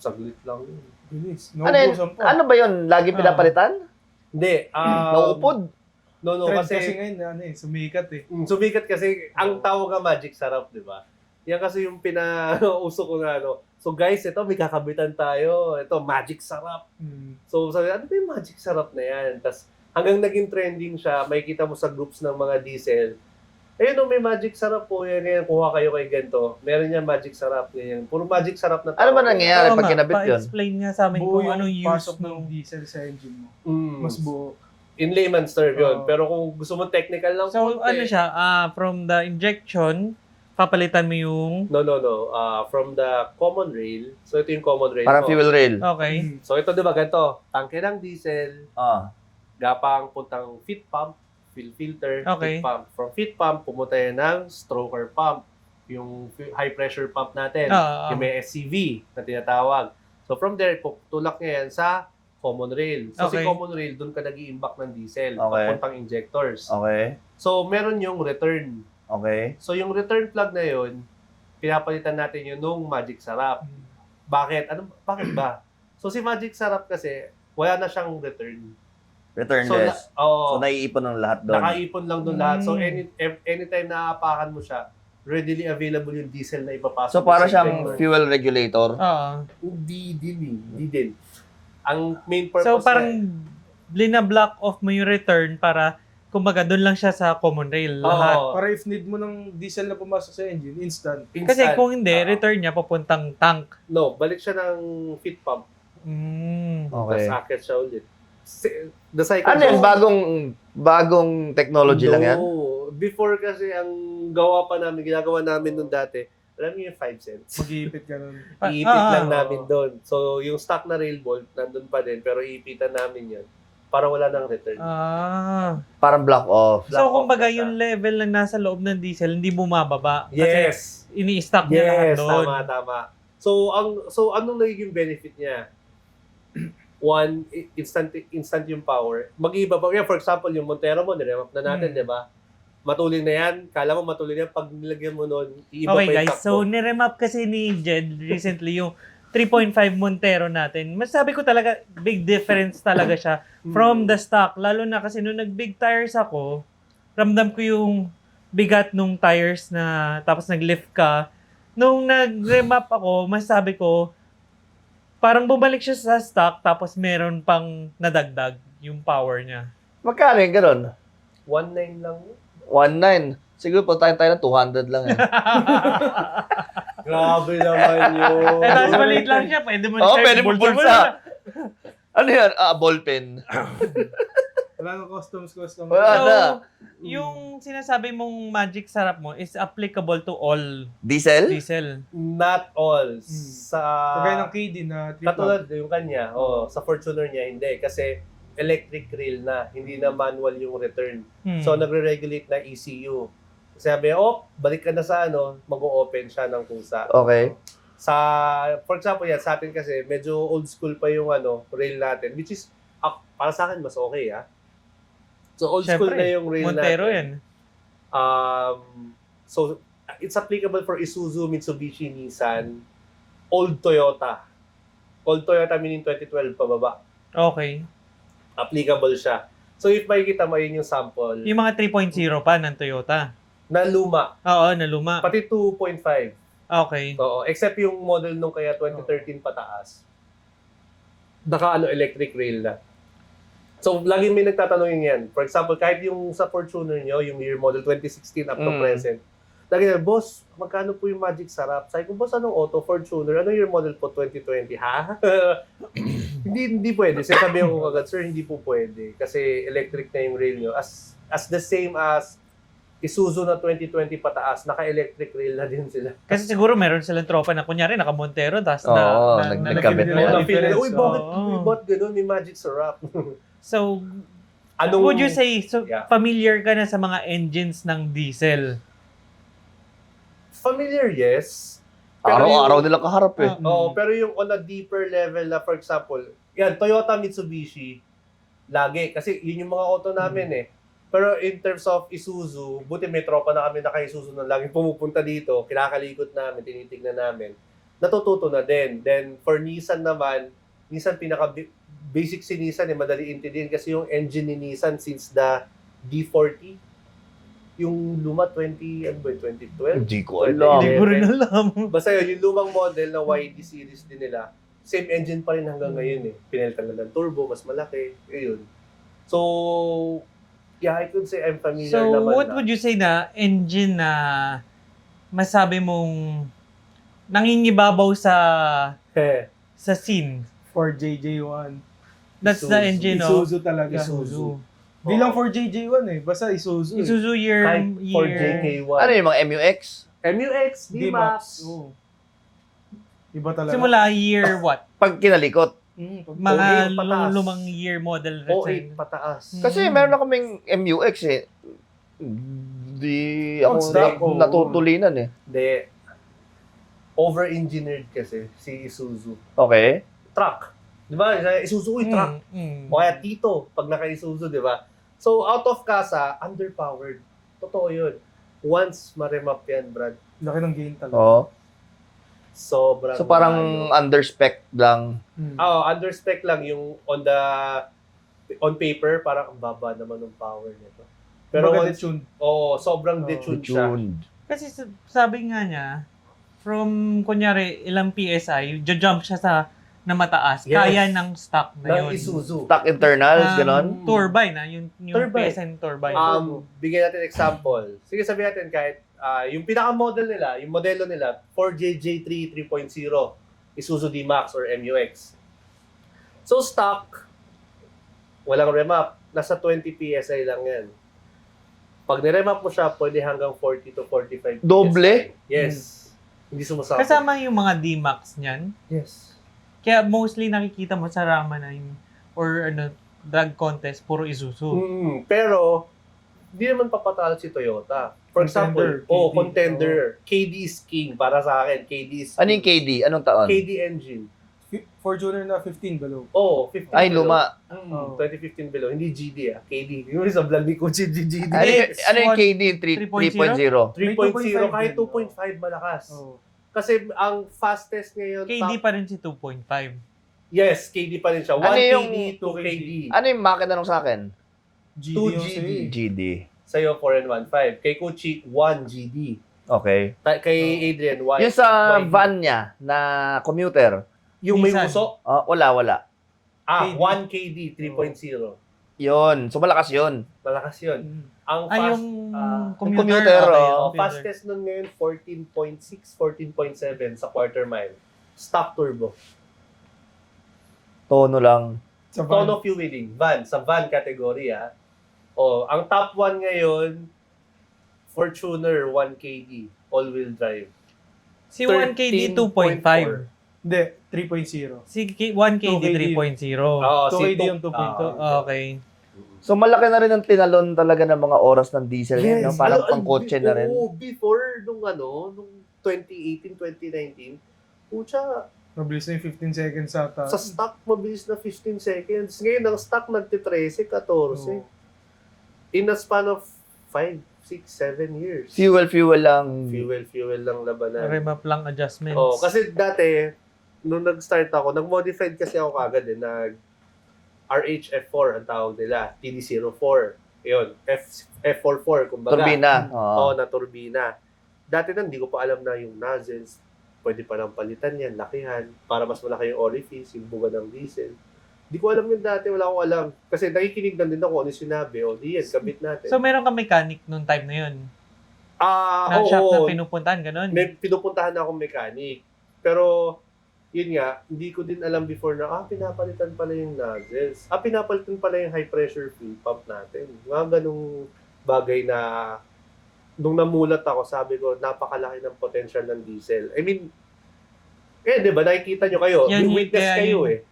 Saglit lang yun. Bilis. Ano ano ba yun? Lagi pinapalitan? Hindi. Naupod? No, Trend kasi kasi ngayon, sumikat eh. sumikat kasi ang tawag nga Magic Sarap, di ba? Yan kasi yung pinauso ko na So guys, ito may kakabitan tayo. Ito, Magic Sarap. So sabi, ano ba yung Magic Sarap na yan? Tapos hanggang naging trending siya, makikita mo sa groups ng mga diesel. Ayun, may Magic Sarap po. Yan, kuha kayo kay ganito. Meron yan Magic Sarap. Yan. Puro Magic Sarap na tawag. Ano ba nangyayari Oo pag nga, kinabit yun? pa-explain nga sa amin Buo kung anong yung use pasok ng ng... diesel sa engine mo. Mas Mas buo. in layman's term yun. Oo. Pero kung gusto mo technical lang So, ano siya, from the injection, papalitan mo yung... No. From the common rail. So ito yung common rail. Parang mo. fuel rail. Okay. So ito di ba ganito? Tangke ng diesel, Ah. gapang puntang feed pump, fuel filter, Okay. feed pump. From feed pump, pumunta yan ng stroker pump. Yung high pressure pump natin. Yung may SCV na tinatawag. So from there, tulak niya yan sa common rail. So Okay. si common rail, doon ka nag-i-imbak ng diesel. Okay. Papuntang injectors. Okay. So meron yung return. Okay. So yung return plug na yun, pinapalitan natin yun nung Magic Sarap. Bakit? Bakit ba? So si Magic Sarap kasi, wala na siyang return. Returnless. So, naiipon ng lahat doon. Nakaipon lang doon lahat. So, Mm. anytime na aapakan mo siya, readily available yung diesel na ipapasok. So, para mo sa siyang injector. fuel regulator. Oo. Hindi din. Ang main purpose So, parang niya, block off mo yung return para, kumbaga, doon lang siya sa common rail. Lahat. Para if need mo ng diesel na pumasok sa engine, instant. Kasi kung hindi, Oo. return niya papuntang tank. No, balik siya ng fit pump. Okay. Tapos akit siya ulit. The cycle Ano yan? Bagong technology lang yan? Before kasi ang ginagawa namin nung dati, alam niyo yung 5 cents. Mag-iipit ka nun. Iipit lang oo. namin doon. So, yung stock na rail bolt, nandun pa din, pero iipitan namin yan para wala nang return. Parang block off. So, kumbaga, yung level na nasa loob ng diesel, hindi bumababa. Yes! Kasi ini-stock niya lahat Yes, doon. tama. So anong nagiging benefit niya? One, instant yung power. Mag-iba pa. Yeah, for example, yung Montero mo, niremap na natin, di ba? Matulin na yan. Kala mo matulin na yan. Pag nilagyan mo nun, iiba Okay pa yung guys, so takbo. niremap kasi ni Jed recently yung 3.5 Montero natin. Masabi ko talaga, big difference talaga siya from the stock. Lalo na kasi nung nag-big tires ako, ramdam ko yung bigat nung tires na tapos nag-lift ka. Nung nag-remap ako, masabi ko, parang bumalik siya sa stock tapos meron pang nadagdag yung power niya. Magkano yung ganun? 1.9 lang. 1.9. Siguro po tayo ng 200 lang eh. Grabe naman yun. Eh, tapos maliit lang siya. Pwede mo Oo, siya pwede mo bulsa. bulsa. Ano yan? Ballpen. Wala nang customs. Wala So, na. yung sinasabi mong magic sarap mo is applicable to all Diesel? diesel. Not all. Sa... Kagaya ng KD na trip Katulad yung kanya, sa Fortuner niya, hindi. Kasi electric rail na, hindi na manual yung return. So, nagre-regulate na ECU. Sabi, balik ka na sa mag-o-open siya ng kusa. Okay. For example yan, sa atin kasi, medyo old school pa yung rail natin, which is, para sa akin, mas okay, So, old school Siyempre, na yung rail Montero natin. yan. So, it's applicable for Isuzu, Mitsubishi, Nissan, old Toyota. Old Toyota meaning 2012 pababa. Okay. Applicable siya. So, if makikita mo, yun yung sample. Yung mga 3.0 pa ng Toyota. Na luma. Oo, na luma. Pati 2.5. Okay. Oo, except yung model nung kaya 2013 pataas. Electric rail na. So, lagi may nagtatanong yan. For example, kahit yung sa Fortuner nyo, yung year model 2016 up to present, lagi na, boss, magkano po yung Magic Sarap? Sabi ko, boss, anong auto Fortuner? Ano year model po 2020? Ha? hindi pwede. Sabi ko agad, sir, hindi po pwede. Kasi electric na yung rail nyo. As the same as Isuzu na 2020 pataas, naka-electric rail na din sila. Kasi siguro meron silang tropa na kunyari naka-Montero tapos nagkabit na- na. Difference, Uy, bakit? oo. Uy, ba't ganun? May Magic Sarap. So, Anong, would you say, Yeah. familiar ka na sa mga engines ng diesel? Familiar, yes. Pero Araw-araw nila kaharap eh. Pero yung on a deeper level na, for example, yan, Toyota, Mitsubishi, lagi. Kasi yun yung mga auto namin eh. Pero in terms of Isuzu, buti may tropa na kami naka-Isuzu na laging pumupunta dito, kinakalikot namin, tinitignan namin. Natututo na din. Then for Nissan naman, Nissan pinaka-basic si Nissan madali intindihin kasi yung engine ni Nissan since the D40, yung luma 2012? Hindi ko Hindi alam. ko rin alam. Basta yun, yung lumang model na YD series din nila, same engine pa rin hanggang ngayon eh. Pinalitan na ng turbo, mas malaki. Yun. So, yeah, I could say I'm familiar So, naman what na. would you say na engine na masabi mong nangingibabaw sa scene? for JJ1. That's the engine of Isuzu talaga. Isuzu. Di lang for JJ1 Basta Isuzu. Isuzu year. Kahit for JK1. Ano yung mga MUX? MUX, D-Max. Oo. Iba talaga. Simula year what? Pag kinalikot. Mga O8 pataas. lumang year model. O8 pataas. Kasi meron na kaming MUX eh. Di ako Stock, oo. natutulinan eh. Hindi. Over-engineered kasi si Isuzu. Okay. Truck. Di ba? Isuzu, truck. O kaya Tito, pag naka-Isuzu, di ba? So, out of casa, underpowered. Totoo yun. Once ma-remap yan, Brad. Laki ng gain talaga. Oo. Sobrang So parang underspec lang. underspec lang yung on paper, parang ang baba naman ng power nito. Pero Pero once, tuned. sobrang detuned siya. Tuned. Kasi sabi nga niya, from, kunyari, ilang PSI, jump siya sa na mataas. Yes. Kaya ng stock na Ng yun. Isuzu. Stock internals, ganon. Turbine, yung Turbine. PSI ng turbine. Bigyan natin example. Sige, sabihin natin kahit yung pinaka-model nila, yung modelo nila, 4JJ3 3.0, Isuzu D-Max or MUX. So, stock, walang remap. Nasa 20 PSI lang yan. Pag niremap mo siya, pwede hanggang 40 to 45 Doble? PSI. Yes. Hindi sumasama. Kasama yung mga D-Max niyan. Yes. Kaya mostly nakikita mo sa Rama 9 or drag contest, puro Isuzu. Pero, hindi naman papatalo si Toyota. For example, Contender, KD. contender. KD is king para sa akin. KD is Ano yung KD? Anong taon? KD engine. Fortuner na 15 below. 15 Ay, below. luma. 2015 below. Hindi GD KD. Yung sa vlog ni Kuchi, GD. Ano yung KD? 3.0? 3.0 kahit 2.5 malakas. Kasi ang fastest ngayon... KD pa rin si 2.5. Yes, KD pa rin siya. 1 Ano yung- KD, 2 KD. Ano yung makina nung sa akin? GD 2 yung GD. sa'yo eh. GD. Sa'yo, 4 and 1.5. Kay Kuchi, 1 GD. Okay. Kay Adrian, Yung sa YD. van niya na commuter, Yung may Nissan. uso? wala. KD. 1 KD, 3.0. Yun. So malakas yun. Malakas yun. Ang Ay, fast, yung commuter, okay, oh. computer. fastest nun ngayon, 14.6, 14.7 sa quarter mile. Stock turbo. Tono lang. Sa van. Tono fueling. Van. Sa van category, ang top 1 ngayon, Fortuner 1 KD. All-wheel drive. Si 1KD 2.5. Hindi, 3.0. Si 1KD 3.0. Oo, 2KD si yung 2.0. Okay. So malaki na rin ang tinalon talaga ng mga oras ng diesel Yes. no? Parang pang-kotse na rin. Oo, before nung 2018, 2019, pucha, Mabilis na yung 15 seconds ata. sa stock mabilis na 15 seconds. Ngayon, ang stock nagte-13, 14. Oo. In a span of 5, 6, 7 years. Fuel lang. Fuel lang labanan. Remap lang adjustments. Oh, kasi dati, nung nag-start ako, nag-modified kasi ako kagad RHF4 ang tawag nila, TD04. Yun, F44, kumbaga. Turbina. Oo, na turbina. Dati hindi ko pa alam na yung nozzles, pwede pa lang palitan yan, lakihan, para mas malaki yung orifice, yung buga ng diesel. Hindi ko alam yun dati, wala akong alam. Kasi nakikinig lang din ako ano yung sinabi, di yan, kabit natin. So, meron ka mechanic nung time na yun? Na Oo, shop na pinupuntahan, ganun? may pinupuntahan na akong mechanic. Pero, yun nga, hindi ko din alam before na, pinapalitan pala yung nozzles. Pinapalitan pala yung high pressure fuel pump natin. Mga ganung bagay na, nung namulat ako, sabi ko, napakalaki ng potential ng diesel. I mean, di ba, nakikita nyo kayo, Yan, witness kaya kayo yun.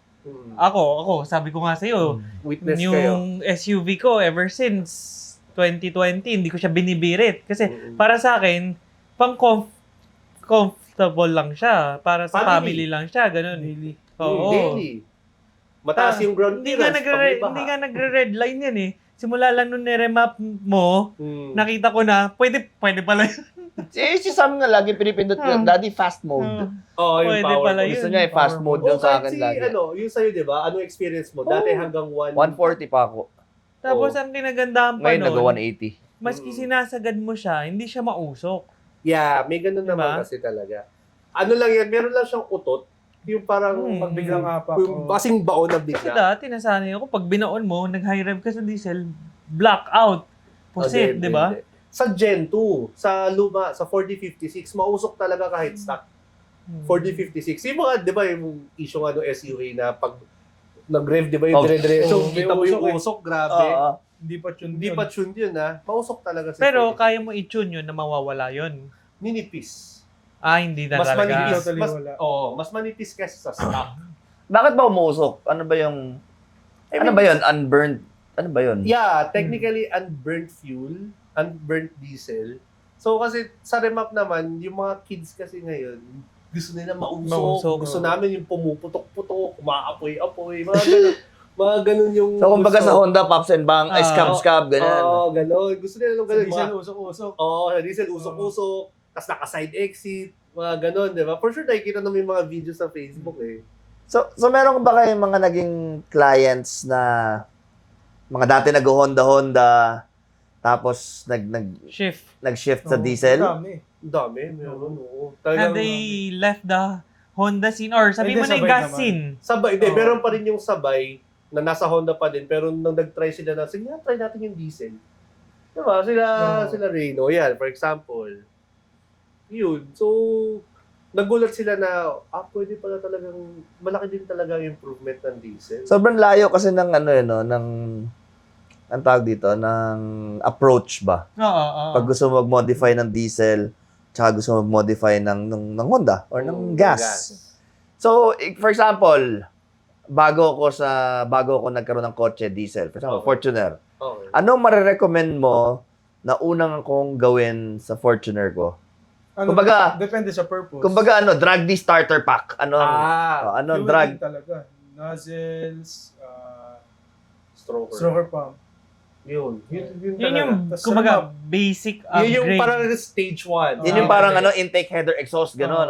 Ako, sabi ko nga sa'yo, Witness kayo. yung SUV ko, ever since 2020, hindi ko siya binibirit. Kasi, Mm-mm. para sa akin, pang comfortable lang siya. Para sa family, Family. lang siya, ganun. Daily. Oo. Daily. Mataas yung ground Hindi nga clearance. hindi nga nagre-red line yan eh. Simula lang nung niremap mo, nakita ko na, pwede pala yun. Si Sam nga lagi pinipindot ko, Daddy fast mode. Oo, yung Pwede power pala point. yun. Gusto niya fast Power mode Oo, yung sa kahit akin si, lagi. yung sa'yo, di ba? Anong experience mo? Dati hanggang 140 pa ako. Tapos Oo. ang kinagandahan pa Ngayon nun, nag-180. maski sinasagad mo siya, hindi siya mausok. Yeah, may ganun Diba? naman kasi talaga. Ano lang yan, meron lang siyang utot. Yung parang Pag biglang apak. yung kasing baon na Kasi bigla. dati, nasanay ako, pag binaon mo, nag-high rev ka sa diesel, blackout. Pusit, Hindi, di ba? hindi. Sa Gen 2, sa luma, sa 4056, mausok talaga kahit stock. 4056. Yung mga, di ba, yung issue nga ng SUA na pag nag-rev, di ba, yung Oh. dire-diretso, Oh, may kita mo yung usok eh. usok, grabe. Oo. Hindi pa tune Hindi yun. pa tuned yun, ha? Mausok talaga sa Pero 4056. kaya mo i-tune yun na mawawala yun. Ninipis. Hindi na Mas talaga. manipis. Totally Mas, wala. mas manipis kasi sa stock. Bakit ba umuusok? Ano ba yung... ano ba yun? Unburned? Ano ba yun? Yeah, technically unburnt fuel, unburnt diesel. So kasi sa remap naman, yung mga kids kasi ngayon, gusto nila mausok. Mausok, Gusto oo. namin yung pumuputok-putok, umaapoy-apoy, mga ganun. Mga ganun yung So kumbaga sa gusto. Honda, pops and bang, ay scab-scab, ganyan. Ganun. Gusto nila nung Sa ganun. diesel, Mga, usok-usok. sa diesel, usok-usok. Tapos naka-side exit. Mga ganun, di ba? For sure, nakikita namin yung mga videos sa Facebook eh. So meron ba kayong mga naging clients na mga dati nag-Honda, tapos nag-shift sa Oo, diesel? Dami. Ang dami, meron. Oo. And Talagang, they left the Honda scene or sabi Hindi, mo na yung sabay gas naman. scene. sabay, hindi, Oo. meron pa rin yung sabay na nasa Honda pa din, pero nung nag-try sila na, sige nga, try natin yung diesel. Diba? Oo. Sila Reno, yan, for example. Yun. So, nagulat sila na, pwede pala talagang, malaki din talaga yung improvement ng diesel. Sobrang layo kasi ng ng ang tawag dito, ng approach ba? Oo. Pag gusto mo mag-modify ng diesel, tsaka gusto mo mag-modify ng Honda or ng gas. So, for example, bago ako nagkaroon ng kotse diesel, for example, Okay. Fortuner. Okay. Ano marirecommend mo na unang akong gawin sa Fortuner ko? Ano, Kumbaga- depende sa purpose. Kumbaga drag the starter pack. Ano Fuel drag? din talaga. Nozzles, Stroker. stroker pump. Yun Yun talaga. yung, Tas kumbaga, basic Yun upgrade. yung parang stage 1. Yun yung parang intake header exhaust ganon.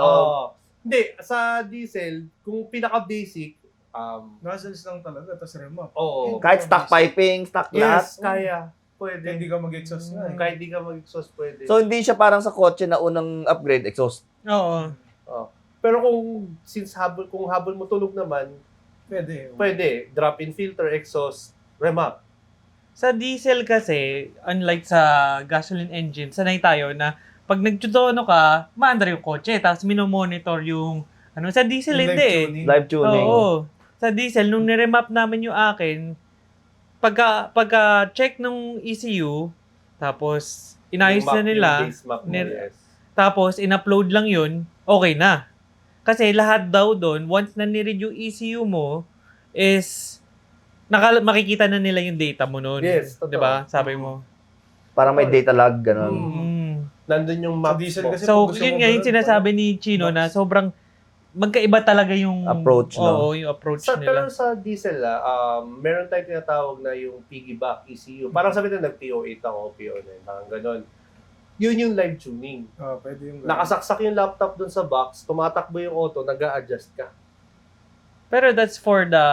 Hindi, sa diesel, kung pinaka-basic, Nozzles lang talaga, tapos remap. oo. Kahit stock piping, stock lahat. Yes, kaya. Pwede. Hindi ka mag-exhaust nga. Kahit di ka mag-exhaust, pwede. So hindi siya parang sa kotse na unang upgrade exhaust. Oo. Pero kung habol mo tunog naman, Pwede. pwede. Drop-in filter, exhaust, remap. Sa diesel kasi, unlike sa gasoline engine, sanay tayo na pag nagtutono ka, maandar yung kotse, tapos minomonitor yung, sa diesel Yung hindi eh. tuning. Live tuning. Oo. Sa diesel, nung niremap namin yung akin, pagka check nung ECU, tapos inayos Yung na nila, yung base map mo, yes. tapos in-upload lang yun, okay na. Kasi lahat daw doon, once na niread yung ECU mo, is makikita na nila yung data mo noon. Yes, totoo. 'Di ba? Sabi mo. Parang may data log ganon. Mm. Nandun yung Sa map diesel mo. kasi- So, pag gusto yun mo nga yung ganun, sinasabi ni Chino na sobrang magkaiba talaga yung Approach, no? Oo, yung approach Pero nila. sa diesel, meron tayong tinatawag na yung piggyback ECU. Parang sabi na nag-PO8 ako, PO9, parang ganun. Yun yung live tuning. Pwede yung Nakasaksak yung laptop dun sa box, tumatakbo yung auto, nag-a-adjust ka. Pero that's for the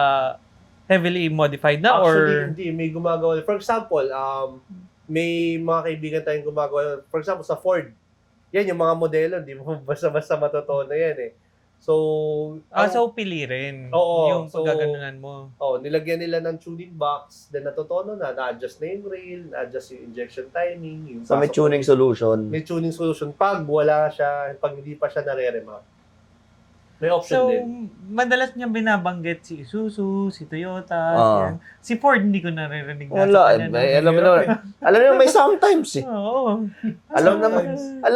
heavily modified na Actually, or hindi. May gumagawa. For example, may mga kaibigan tayong gumagawa. For example, sa Ford. Yan, yung mga modelo, hindi mo basta-basta matutunan yan eh. So, so pili rin Oo, yung so- paggaganunan mo. nilagyan nila ng tuning box, then natutono na-adjust na yung rail, na-adjust yung injection timing. Yung So may pasok- tuning solution. May tuning solution pag wala siya, pag hindi pa siya nare-remap. May option So, din. madalas niya binabanggit si Isuzu, si Toyota, yan. Ah. Si Ford hindi ko naririnig na Wala. sa kanya. Alam mo naman. Alam mo may sometimes eh. Oo. Alam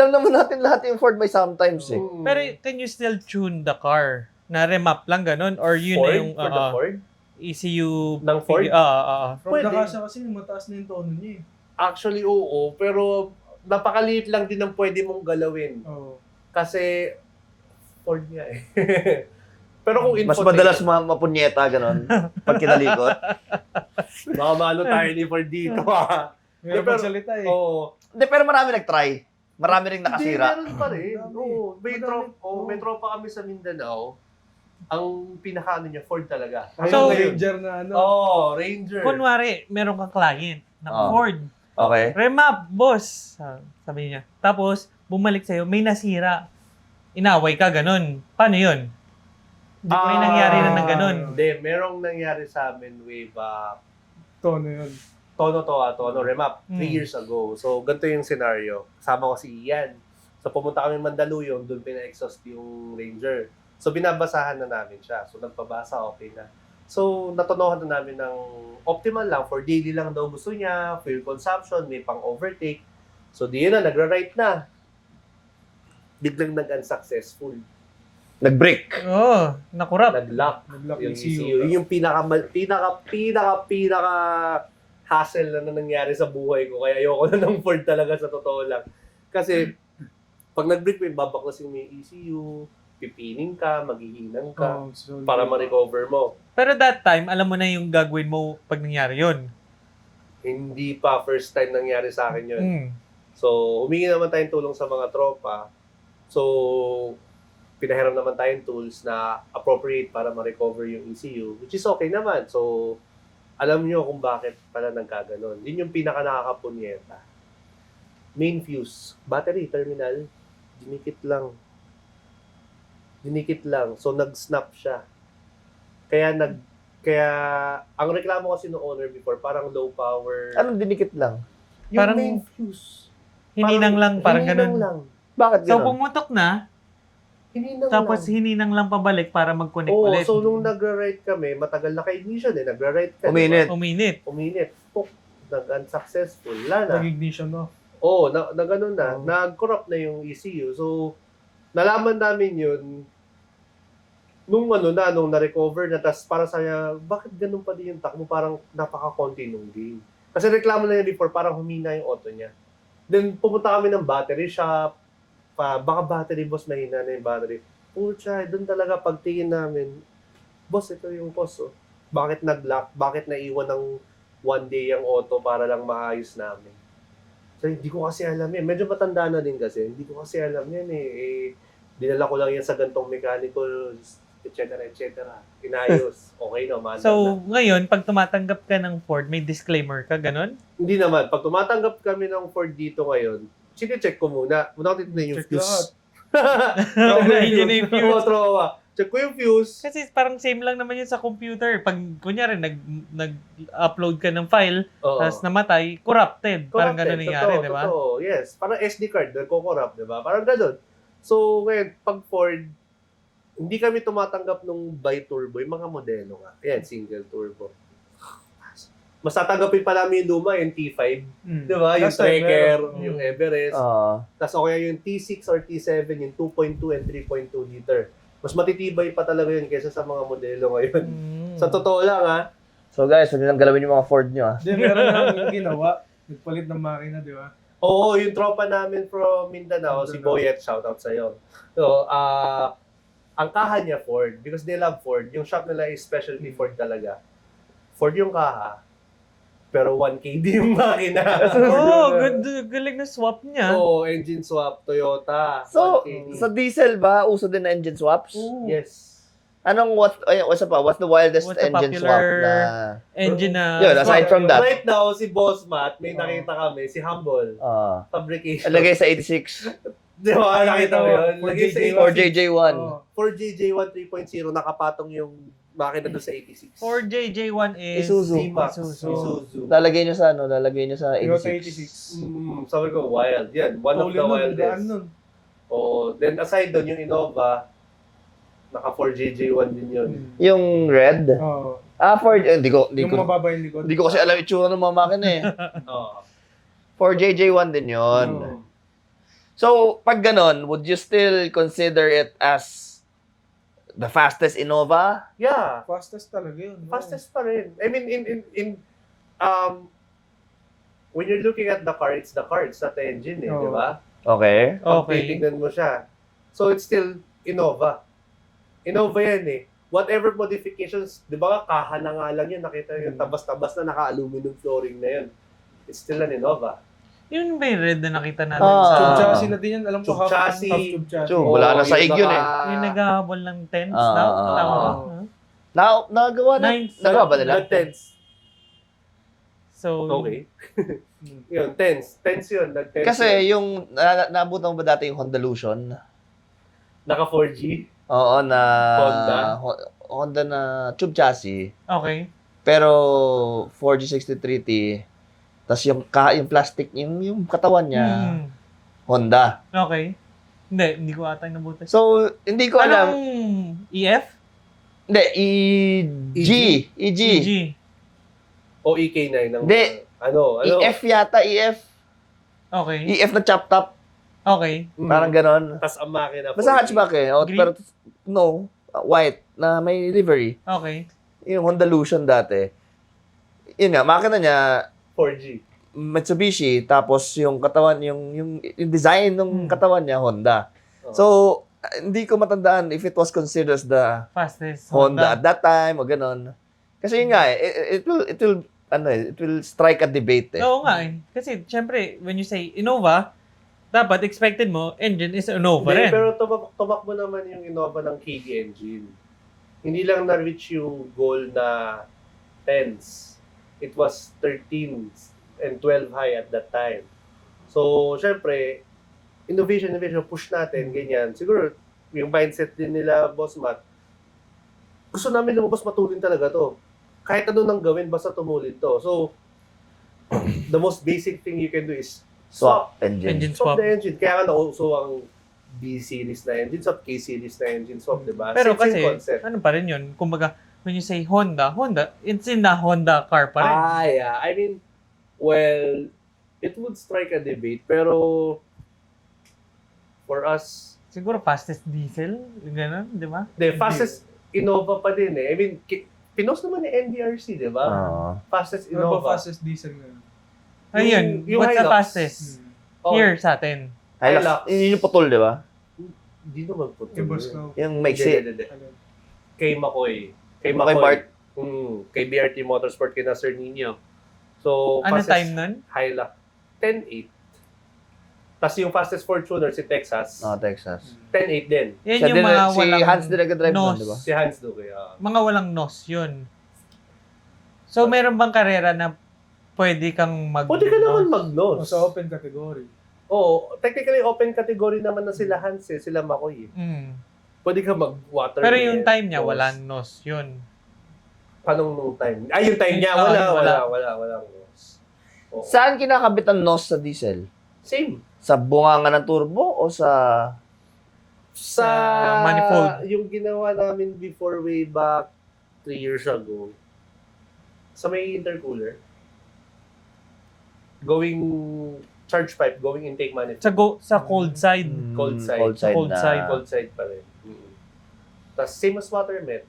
naman natin lahat yung Ford may sometimes eh. Mm. Pero can you still tune the car? Na remap lang ganun? Or yun Ford? na yung For the Ford? ECU? Ng Ford? From the Pwede. casa kasi, mataas na yung tono niya eh. Actually, oo. Pero napakaliit lang din ang pwede mong galawin. Oo. Kasi Ford nga eh. Pero kung Mas madalas mapunyeta ganon pag kinalikot. baka malo tayo ni Ford dito ah. May pero- pagsalita eh. Oo. Hindi, pero marami nag-try. Marami ring nakasira. Hindi, meron pa rin. Madami. Oo. Madami. May tropa kami sa Mindanao. Ang pinaka niya, Ford talaga. Ayun, So- Ranger na ano. Ranger. Kunwari, meron kang client na Ah. Ford. Okay. Remap, boss. Sabi niya. Tapos, bumalik sa'yo, may nasira. Inaway ka, ganun. Paano yun? May nangyari na ng ganun. Hindi, merong nangyari sa amin way back. Tono yun. Tono, remap, 3 Hmm. years ago. So, ganito yung scenario. Kasama ko si Ian. So, pumunta kami Mandaluyong, doon pina-exhaust yung Ranger. So, binabasahan na namin siya. So, nagpabasa, okay na. So, natunohan na namin ng optimal lang. For daily lang daw gusto niya, fuel consumption, may pang-overtake. So, di yun na, nagra-right na. Biglang nag-unsuccessful. Nag-break. Oo, nakurap. Nag-lock. Nag-lock Yung yung ECU. ECU. Yun yung pinaka hassle na nangyari sa buhay ko. Kaya ayoko na ng Ford talaga sa totoo lang. Kasi, pag nag-break mo, babaklasin mo yung ECU, pipining ka, maghihinang ka, So, para ma-recover mo. Pero that time, alam mo na yung gagawin mo pag nangyari yun. Hindi pa first time nangyari sa akin yun. Mm. So, humingi naman tayong tulong sa mga tropa. So, pinahiram naman tayong tools na appropriate para ma-recover yung ECU, which is okay naman. So, alam nyo kung bakit pala nagkaganon. Yun yung pinaka nakakapunyeta. Main fuse, battery terminal, dinikit lang. So, nag-snap siya. Kaya ang reklamo kasi ng owner before, parang low power. Anong dinikit lang? Yung Parang main fuse. Hininang lang, parang hininang ganun. lang. Bakit So, ganun? pumutok na, Hininang tapos lang. hininang lang pabalik para mag-connect Oo, ulit. so nung nagra-ride kami, matagal na ka-ignition Nagra-ride ka. Uminit. Uminit. Puk, nag-unsuccessful. Wala na. Nag-ignition, no? Oo, na ganun na. Oo. Nag-corrupt na yung ECU. So, nalaman namin yun nung na-recover na. Tapos para saya, bakit ganun pa din yung takbo? Parang napaka-konti nung game. Kasi reklamo na yun before, parang humina yung auto niya. Then, pumunta kami ng battery shop. Baka battery, boss, mahina na yung battery. Pucha, doon talaga pagtingin namin, boss, ito yung cause, oh. Bakit nag-lock? Bakit naiwan ng one day yung auto para lang maayos namin? So, hindi ko kasi alam yan. Medyo matanda na din kasi. Hindi ko kasi alam yan dinala ko lang yan sa gantong mechanical, etc. Inayos. Okay naman. So, ngayon, pag tumatanggap ka ng Ford, may disclaimer ka, ganun? Hindi naman. Pag tumatanggap kami ng Ford dito ngayon, check ko muna. Muna ko titignan yung Check lahat. fuse. Yun na yung fuse. Oo, trawa. Check ko yung fuse. Kasi parang same lang naman yun sa computer. Pag, kunyari, nag-upload ka ng file, Oo. tapos namatay, corrupted. Parang ganun nangyari, di ba? Totoo, yes. Parang SD card, nagko-corrupt, di ba? Parang ganun. So, ngayon, pag Ford, hindi kami tumatanggap nung bi-turbo, yung mga modelo nga. Ayan, single turbo. Mas tatanggapin pa namin yung luma, yung T5. Di ba? Yung Last time, Trekker, meron. yung Everest. Tapos o kaya yung T6 or T7, yung 2.2 and 3.2 liter. Mas matitibay pa talaga yun kaysa sa mga modelo ngayon. Sa totoo lang, ha? So guys, huwag nyo nang galawin yung mga Ford nyo, Hindi, meron na yung ginawa. Nagpalit ng makina, di ba? Oo, yung tropa namin from Mindanao, si Boyet, shoutout sa'yo. So, ang kaha niya Ford, because they love Ford. Yung shop nila is specialty Ford talaga. Ford yung kaha, pero 1KD yung makina. Oh, galing na swap niya. Oo, engine swap, Toyota, So, 1KD. sa diesel ba, uso din na engine swaps? Yes. What's the wildest What's the engine swap popular na... Engine na... Yun, aside from that. Right now, si Boss Matt, may nakita kami, si Humble, fabrication. Lagay sa 86. Di ba? Nakita mo yun? For Lagay sa JJ1. 4 JJ1. Oo. For JJ1 3.0, nakapatong yung makina doon sa 86. For JJ1 is... Isuzu. C-Max. Isuzu. Isuzu. Lalagay nyo sa Toyota 86. 86. Sabi ko, wild. Yan, one of Tuloy the nun, wildest. daan nun. Oo. Then aside doon, yung Innova, naka 4JJ1 din yun. Yung red? Oo. Ford, hindi ko Yung mababa yung likod. kasi alam itsura ng mga makina eh. Oo. 4JJ1 din yun. Oo. So, pag ganon, would you still consider it as the fastest Innova? Yeah. Fastest talaga yun. Fastest pa rin. I mean, when you're looking at the car, it's the car, it's not the engine Oo. di ba? Okay. Pag Okay. titignan mo siya. So, it's still Innova. Innova yan eh. Whatever modifications, di ba kaha na nga lang yun, nakita yung tabas-tabas na naka-aluminum flooring na yun. It's still an Innova. Yun ba yung red na nakita natin Ah. Tube sa... chassis na din yan. Alam ko, Tube chassis. half tube chassis. Tube. Wala na sa yung yun Yung naghahabol ng tents Ah, daw? ah, Tama ba? ah. Huh? Nagawa na. Nines. Nagawa ba nila? Nag-tense. So, Okay. Yun, tense. Tense yun. Nag-tense Kasi yun. yung, naabutan mo ba dati yung Hondalution? Naka 4G. Oo, na... Honda? Honda na tube chassis. okay. Pero 4G63T. Tapos yung plastic, yung katawan niya, Hmm. Honda. Okay. Hindi ko ata nabutas. So, hindi ko alam. Anong EF? Hindi, EG. EG. O EK9 ng... Hindi. Ano? EF yata, EF. Okay. EF na chop top. Okay. Parang ganon. Tapos ang makina. Basta 4G. hatchback eh. Green? Pero, no, white, na may livery. Okay. Yung Hondalution dati. Yun nga, makina niya, 4G. Mitsubishi, tapos yung katawan, yung design ng katawan niya, Honda. Oo. So, hindi ko matandaan if it was considered as the Fastest. Honda at that time o ganon. Kasi yun nga, it will strike a debate eh. Oo nga eh. Kasi, syempre, when you say Innova, dapat expected mo, engine is Innova Hindi, rin. pero tumakbo naman yung Innova ng KG engine. Hindi lang na-reach yung goal na 10s. It was 13 and 12 high at that time. So, syempre, innovation, push natin, ganyan. Siguro, yung mindset din nila, Boss Matt, gusto namin lumabas matulin talaga to. Kahit ano nang gawin, basta tumulin to. So, the most basic thing you can do is Swap engine. Engine swap swap. the engine. Kaya nga nauso ang B-series na engine swap, K-series na engine swap, di ba? Pero Same kasi, concept. ano pa rin yun? Kumbaga, when you say Honda, it's in the Honda car pa rin. Yeah. I mean, well, it would strike a debate, pero for us, Siguro fastest diesel, gano'n, di ba? the fastest Innova pa din eh. I mean, pinost naman ni NDRC, di ba? Fastest Ano ba Innova. fastest diesel ngayon? Ayun, yung what's the Hilux. fastest? Oh, Here sa atin. Hilux. Hilux. Yun yung putol, di ba? Di naman po. Kay Boss Clow. Yung maiksi. Hindi. Ano? Kay McCoy. Kay Kay Bart. Kay BRT Motorsport, kay na Sir Nino. So, Ano fastest time nun? Hilux, 10.8. Tapos yung fastest Fortuner, si Texas, Texas. 10.8 din. Yan Siya yung din, mga si walang Hans din nag-drive nun, nos. di ba? Si Hans Duque. Mga walang nos, yun. So, meron bang karera na pwede kang mag Pwede ka naman O mag-nose. sa open category. Oo, technically open category naman na sila Hans eh, sila Makoy eh. Mm. Pwede ka mag-water. Pero yung time niya, nose. walang nos, yun. Anong nung time? Ay, yung time niya, Oo, wala wala. walang nose. Oo. Saan kinakabit ang nos sa diesel? Same. Sa bunganga ng turbo o sa... Sa manifold. yung ginawa namin before way back 3 years ago, sa may intercooler, going charge pipe, going intake manifold. Sa cold side. Cold side. Cold side Cold na. side. Cold side pa rin. Tapos same as water met.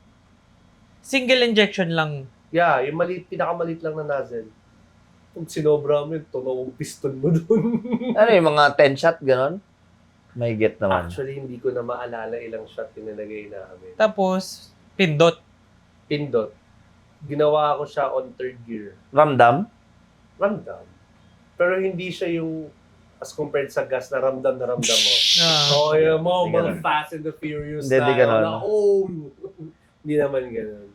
Single injection lang. Yeah, yung maliit, pinakamaliit lang na nozzle. Pag sinobra mo yun, tunaw ang piston mo dun. Ano yung mga 10 shot, ganon? May get naman. Actually, hindi ko na maalala ilang shot yung nilagay namin. Tapos, pindot. Pindot. Ginawa ko siya on third gear. Ramdam? Ramdam. Pero hindi siya yung as compared sa gas na ramdam mo. Oh, yun mo, Hindi mga ganun. Fast and the Furious Hindi ganun. na, oh, hindi naman ganun.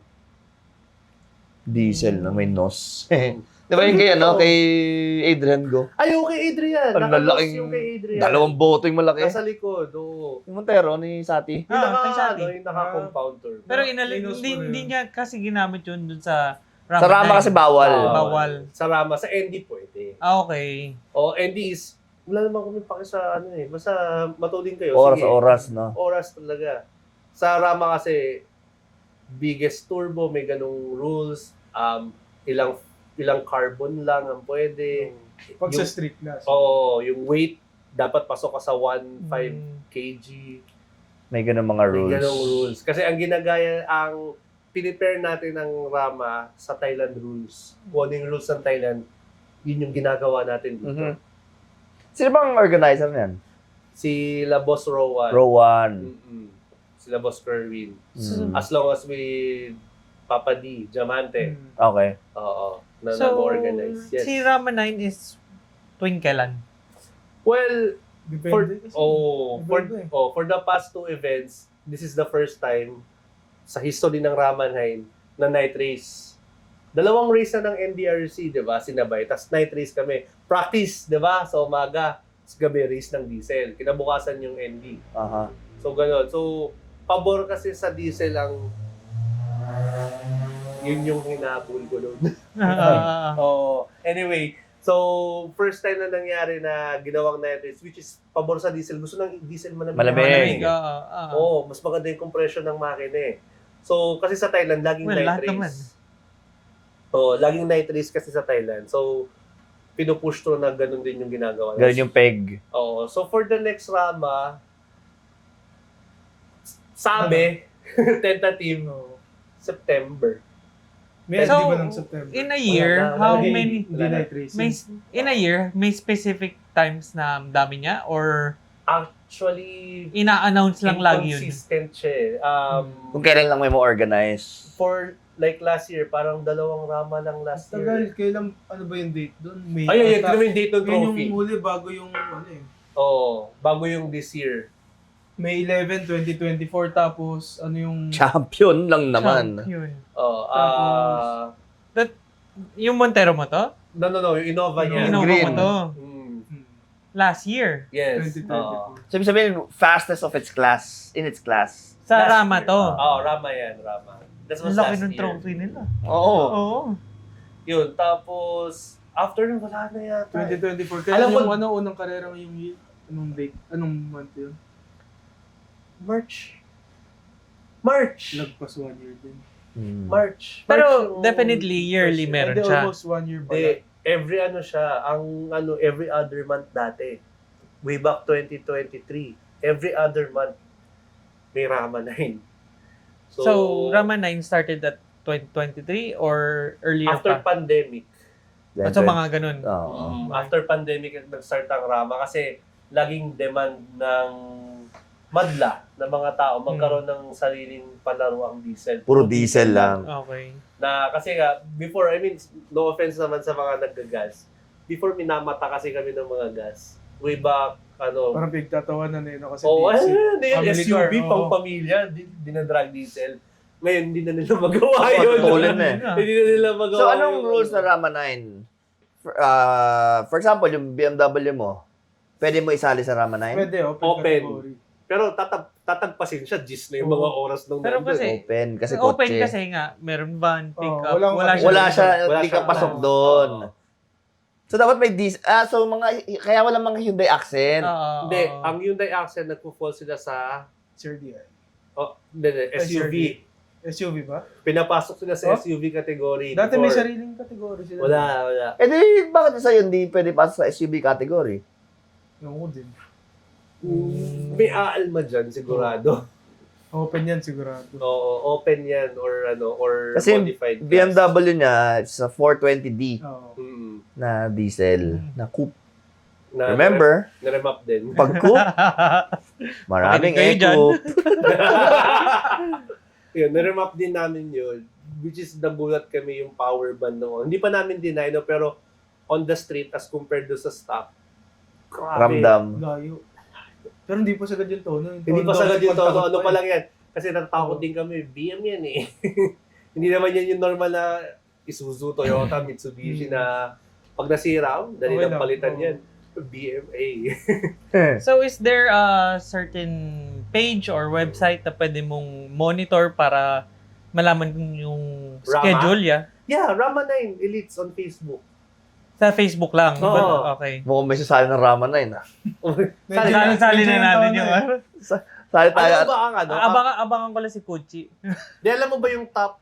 Diesel na may nos. Di ba yung kay, kay Adrian Go? Ay, okay, Adrian. Ang Nakalos lalaking, yung kay Adrian. dalawang boto yung malaki. Nasa likod, oo. Yung Montero ni Sati. Yung kay Sati. yung naka-compound turbo. Pero Linus mo hindi yun. niya kasi ginamit yun dun sa Rama. Sa Rama 9. kasi bawal. Bawal. Sa Rama, sa ND pwede. Okay. O, ND is, wala naman kami paki sa ano eh. Basta matulin kayo. Oras, Sige. oras, no? Oras talaga. Sa Rama kasi, biggest turbo, may ganong rules. Ilang carbon lang ang pwede. Pag sa Yung- street class. Oo, yung weight, dapat pasok ka sa 1.5 Mm. kg. May ganun mga May rules. ganong rules. Kasi ang pinipare natin ng Rama sa Thailand rules. Kung ano yung rules ng Thailand, yun yung ginagawa natin dito. Mhm. Sino bang organizer niyan? Si La Boss Rowan. Rowan. Sila Boss Kerwin. Mm. As long as with Papa D, Diamante. Okay. Oo. Na So, nag-organize. Yes. si Rama 9 is tuwing kailan? Well, Depende kasi. Depende. for the past 2 events, this is the first time sa history ng Ramanhain na night race. 2 race na ng NDRC, di ba? Sinabay. Tapos night race kami. Practice, di ba? Sa umaga. Tapos gabi race ng diesel. Kinabukasan yung ND. Aha. So, gano'n. So, pabor kasi sa diesel ang yun yung hinabol ko doon. Anyway, so first time na nangyari na ginawang night race, which is pabor sa diesel. Gusto ng diesel malamig. Malamig. Oo, mas maganda yung compression ng makina eh. So, kasi sa Thailand, laging Well, night lahat race. naman. Oo, laging night race kasi sa Thailand. So, pinupush to na ganun din yung ginagawa. Ganun yung peg. Oo. So, for the next Rama, sabi, tentative, September. May So, ID ba ng September? In a year, Wala na. how Hindi. many... Hindi night racing. In a year, may specific times na dami niya? Or Actually, ina-announce lang lagi yun? inconsistent siya eh. Kung kailan lang may mo organize. For like last year, parang 2 Rama lang last Tagal, year. kailan, ano ba yung date doon? May Ayun, ata. yung date ng Yun trophy. yung huli bago yung, ano eh. Oo, bago yung this year. May 11, 2024, tapos ano yung... Champion lang naman. Champion. Oh, Yung Montero mo to? no, yung Innova niya. Yung Innova green. mo to. Mm, Last year. yes. 2024. So, ibig sabihin, fastest of its class, in its class. Sa Last Rama year. to. Rama yan, Rama. That was Laki last ng year. trophy nila. Oo. Oo. Yun, tapos, after nun, wala na yata. 2024. Kaya Alam mo- yung unang karera ngayong year? Anong date? Anong month yun? March. Lagpas 1 year din. March. Pero March, definitely yearly first year. meron Hindi, siya. almost 1 year pa Hindi, lang. every ano siya, every other month dati. Way back 2023. Every other month, may Rama 9. So, Rama 9 started at 2023 or earlier after pa? pandemic. At so mga ganun. Oo. After pandemic, nag-start ang Rama kasi laging demand ng madla ng mga tao magkaroon ng sariling palaro ang diesel. Puro diesel lang. Okay. Na kasi nga, before, I mean, no offense naman sa mga naggagas. Before, minamata kasi kami ng mga gas. Way back, Parang pigtatawanan na yun kasi Oo, diesel. yung Family SUV, car, pang oo. pamilya, dinadrag diesel. Ngayon, hindi na nila magawa yun. Patuloy na eh. Hindi na nila magawa So, anong yun. rules na Rama 9? For example, yung BMW mo, pwede mo isali sa Rama 9? Pwede, open, Open. category. Pero tatagpasin siya, gis na yung mga oras nung Pero nandun. kasi, Open, kasi open kotse. kasi nga, meron van, pick up, walang- wala siya. Wala siya, Wala hindi ka siya. pasok doon. So, dapat may diesel. So kaya wala mga Hyundai Accent. Oo. Hindi, ang Hyundai Accent, nagpo-fall sila sa CRDI. SUV. SUV ba? Pinapasok sila Oh? sa SUV category. Dati may before. sariling category sila. Wala. Eh di, bakit sa'yo hindi pwede pasok sa SUV category? Yung ko din. May aalma dyan, sigurado. Open yan sigurado. Oo, open yan or Kasi modified class. BMW niya, it's a 420D Oo. na diesel, na coupe. Na, Remember, Na-remap din. pag coupe, maraming Makinig kayo dyan. coupe. Yun, na-remap din namin yun. Which is nagulat kami yung power band noon. Hindi pa namin deny, no, pero on the street as compared do sa stock. Grabe. Ramdam. Layo. Pero hindi pa sagad yung tono. Hindi pa sagad yung todo. Ano pa lang. lang yan? Kasi natatakot din kami. BM yan eh. Hindi naman yan yung normal na Isuzu, Toyota, Mitsubishi na pag nasira, dali Okay lang lang. palitan Oo. yan. BMA. So, is there a certain page or website na pwede mong monitor para malaman yung Rama? schedule, yeah? Yeah, Rama 9 Elites on Facebook. Sa Facebook lang? Oo. Okay. Mukhang may sasali ng Rama 9, ha? Sali na natin yung Sali tayo. Ano ba ang Abangan ko lang si Kuchi. Di alam mo ba yung top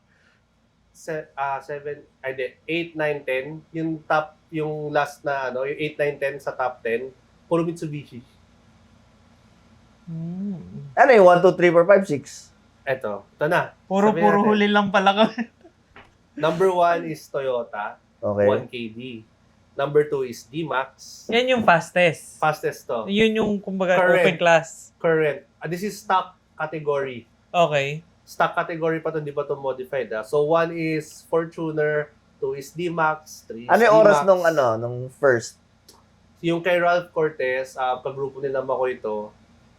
7, 8, 9, 10? Yung top, yung last na yung 8, 9, 10 sa top 10, puro Mitsubishi. Ano yung 1, 2, 3, 4, 5, 6? Ito na. Puro Sabihin natin. huli lang pala kami. Number 1 is Toyota, Okay. 1KD. Number 2 is D-Max. Yan yung fastest. Fastest to. Yun yung, kumbaga, Correct. open class. Current. This is stock category. Okay. Stock category pa to, hindi pa to modified. So 1 is Fortuner, 2 is D-Max, 3 is Ano yung oras D-Max. nung first? Yung kay Ralph Cortez, kagrupo nila Mako ito,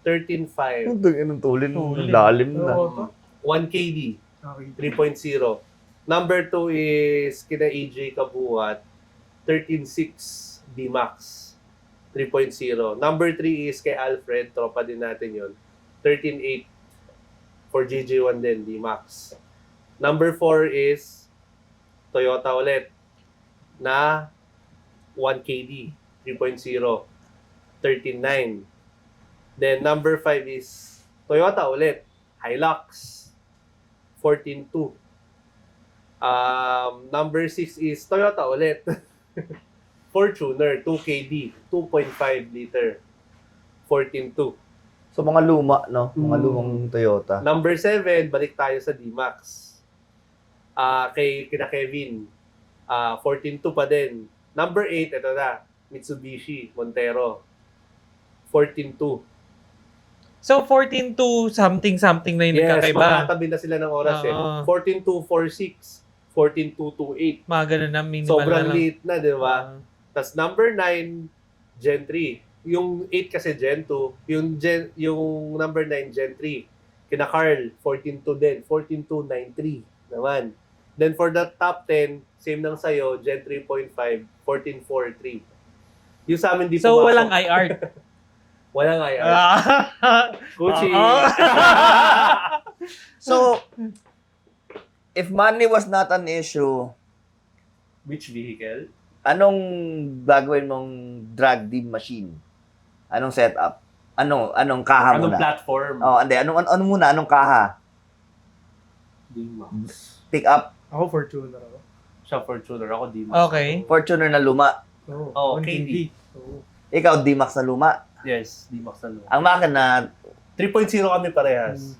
13.5. Anong tulin? Tulin. Lalim na. Oo. 1KD, Okay. 3.0. Number 2 is kina AJ Kabuhat, 13.6 D-Max, 3.0. Number 3 is kay Alfred, tropa din natin yun, 13.8 for JJ1 din, D-Max. Number 4 is Toyota ulit na 1KD, 3.0, 13.9. Then number 5 is Toyota ulit, Hilux, 14.2. Number 6 is Toyota ulit. Fortuner, 2KD, 2.5 liter, 14.2. So, mga luma, no? Mga Mm. lumang Toyota. Number 7, balik tayo sa D-Max. Kina Kevin, 14.2 pa din. Number 8, ito na, Mitsubishi, Montero, 14.2. So, 14 to something na yung Yes, nagkakaiba. makatabi na sila ng oras eh. Oo. 14.246, 14.228. Mga ganun na, minimal Sobrang na lang. late na, di ba? Tapos number 9, Gen 3. Yung 8 kasi Gen 2, yung number 9 Gen 3. Kina Carl, 14.2 din. 14.293 naman. Then for the top 10, same lang sa'yo, Gen 3.5, 14.43. Yung sa amin di So, pumasok. walang iArt. Walang IR. Gucci. So, if money was not an issue, Which vehicle? anong gagawin mong drag deep machine? Anong setup? Anong kaha Anong muna? platform? Oh, hindi. Ano muna? Anong kaha? D-Max. Pick up. Ako Fortuner ako. Siya Fortuner, ako D-Max. Okay. Fortuner na luma. Oh, 1 KD. Oo. Ikaw, D-Max na luma. Yes, D-Max na Ang makina, 3.0 kami parehas.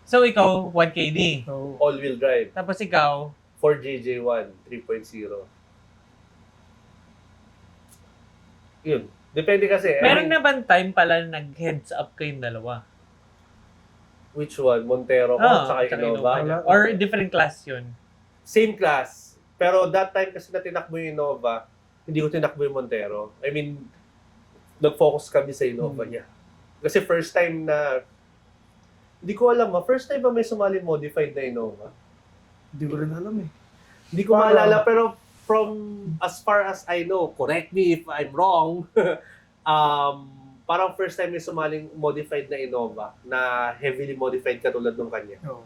So, ikaw, 1KD. Oo. All-wheel drive. Tapos ikaw, 4JJ1, 3.0. Yun. Depende kasi. meron na bang time pala na nag-heads up kayong dalawa? Which one? Montero ko, tsaka tsaka Innova. Innova. Or different class yun? Same class. Pero that time kasi na tinakbo yung Innova, hindi ko tinakbo yung Montero. I mean, nag-focus kami sa Innova niya. Kasi first time na, hindi ko alam first time ba may sumali modified na Innova? Hindi ko rin alam eh. Hindi ko maalala, pero from as far as I know, correct me if I'm wrong, parang first time may sumaling modified na Innova na heavily modified katulad nung kanya. Oo.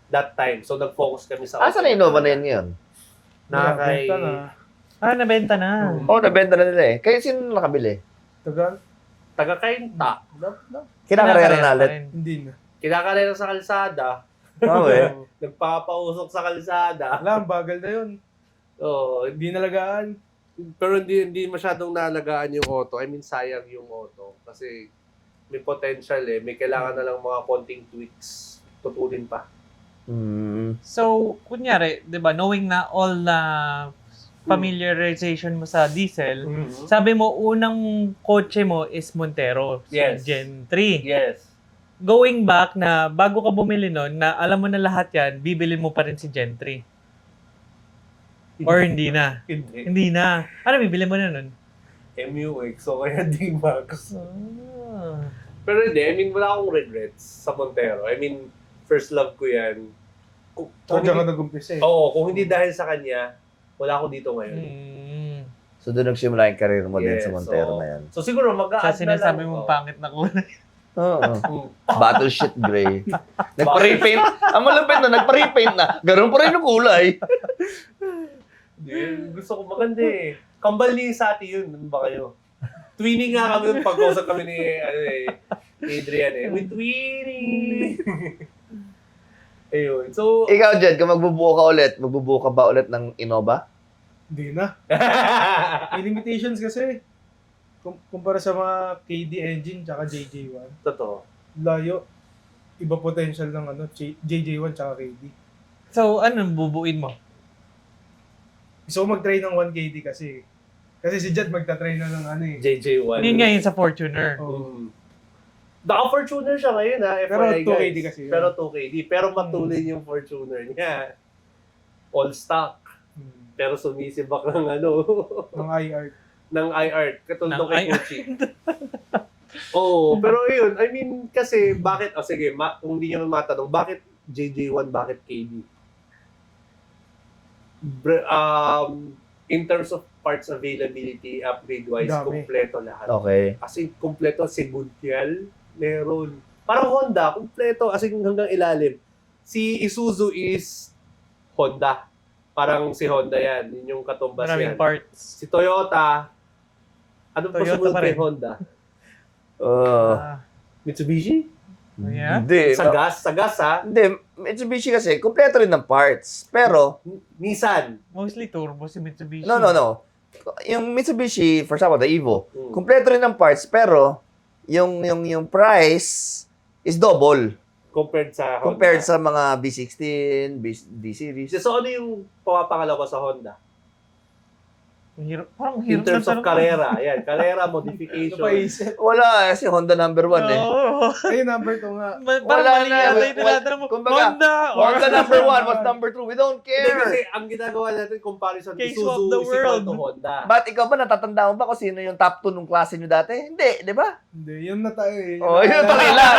That time. So, nag-focus kami sa... asa na Innova na yun ngayon? Na kay... Benta na. Nabenta na. Oh, nabenta na nila eh. Kaya sino nakabili? Tagal? Taga-Kainta. Kinakarera na pa ulit. rin. Hindi na. Kinakarera sa kalsada. Oo eh. Oo. Nagpapausok sa kalsada. Wala, ang bagal na yun. Oo. Hindi nalagaan. Pero hindi masyadong nalagaan yung auto. I mean, sayang yung auto. Kasi may potential eh. May kailangan na lang mga konting tweaks. Tutulin pa. So, kunyari, di ba, knowing na all na familiarization mo sa diesel, sabi mo, unang kotse mo is Montero, so Yes. Gen 3. Yes. Going back na bago ka bumili nun, na alam mo na lahat yan, bibilin mo pa rin si Gen 3. Or hindi na? Hindi. Hindi na. Ano bibili mo na nun? MUX o kaya D-Max. Ah. Pero hindi, I mean, wala akong regrets sa Montero. I mean, first love ko yan. Kung Diyan ka hindi, nag-umpisa eh. kung hindi dahil sa kanya, wala ako dito ngayon. So doon nagsimula yung career mo din Yes, sa Montero so- na yan. So siguro Sa mag-a-add na lang. sinasabi mong pangit na kulay. Oo. Battleship gray. Nagpa-repaint. Ang malapit na, nagpa-repaint na. Ganun pa rin yung kulay. Gusto ko maganda eh. Kambal ni Sati yun. Ano ba kayo? Twinning nga kami nung pag-usap kami ni Adrian eh. With twinning! Ayun. So, Ikaw, Jed, kung magbubuo ka ba ulit ng Innova? Hindi na. May limitations kasi. Kumpara sa mga KD engine tsaka JJ1. totoo. Layo. Iba potential ng JJ1 tsaka KD. So, anong bubuin mo? Gusto ko mag-try ng 1KD kasi. Kasi si Jed magta-try na ng JJ1. Yun nga yun sa Fortuner. Oh. Naka-Fortuner siya ngayon ha. Pero FYI, 2KD guys. kasi yun. Pero 2KD. Pero matulin yung Fortuner niya. All stock. Pero sumisibak ng Ng IR. ng iArt. Katulad Ng kay iArt. Gucci. Pero yun, I mean, kasi bakit, sige, kung hindi nyo matanong, bakit JJ1, bakit KD? In terms of parts availability, upgrade-wise, Dami. kumpleto lahat. Okay. Kasi kumpleto, Segudial, meron. Parang Honda, kumpleto, as in hanggang ilalim. Si Isuzu is Honda. Parang si Honda yan, yun yung katumbas Maraming yan. parts. Si Toyota, ano pa Toyota sumunod pa kay rin. Honda? Ah, Mitsubishi? yeah? Hindi. Sa gas ha? Hindi. Mitsubishi kasi, kompleto rin ng parts. Pero, Nissan. Mostly turbo si Mitsubishi. no. Yung Mitsubishi, for example, the Evo, Mm. kompleto rin ng parts, pero, yung price is double. Compared sa Honda. Compared sa mga B16, D-Series. So ano yung pumapangalawa sa Honda? Parang In hirap terms of karera, ayan, karera modification. Napaisip. Wala, kasi Honda number 1 eh. Oo. Ay, number 2 nga. Parang Wala mali na. yata yung tinatanong mo. Kumbaga, Honda or Honda number 1, what's number 2? We don't Hindi, care. kasi ang ginagawa natin comparison, Case Isuzu of the is equal world. to Honda. But ikaw ba, natatanda mo ba kung sino yung top 2 nung klase nyo dati? Hindi, di ba? Hindi, yun na tayo eh. Oh, yun na tayo lang.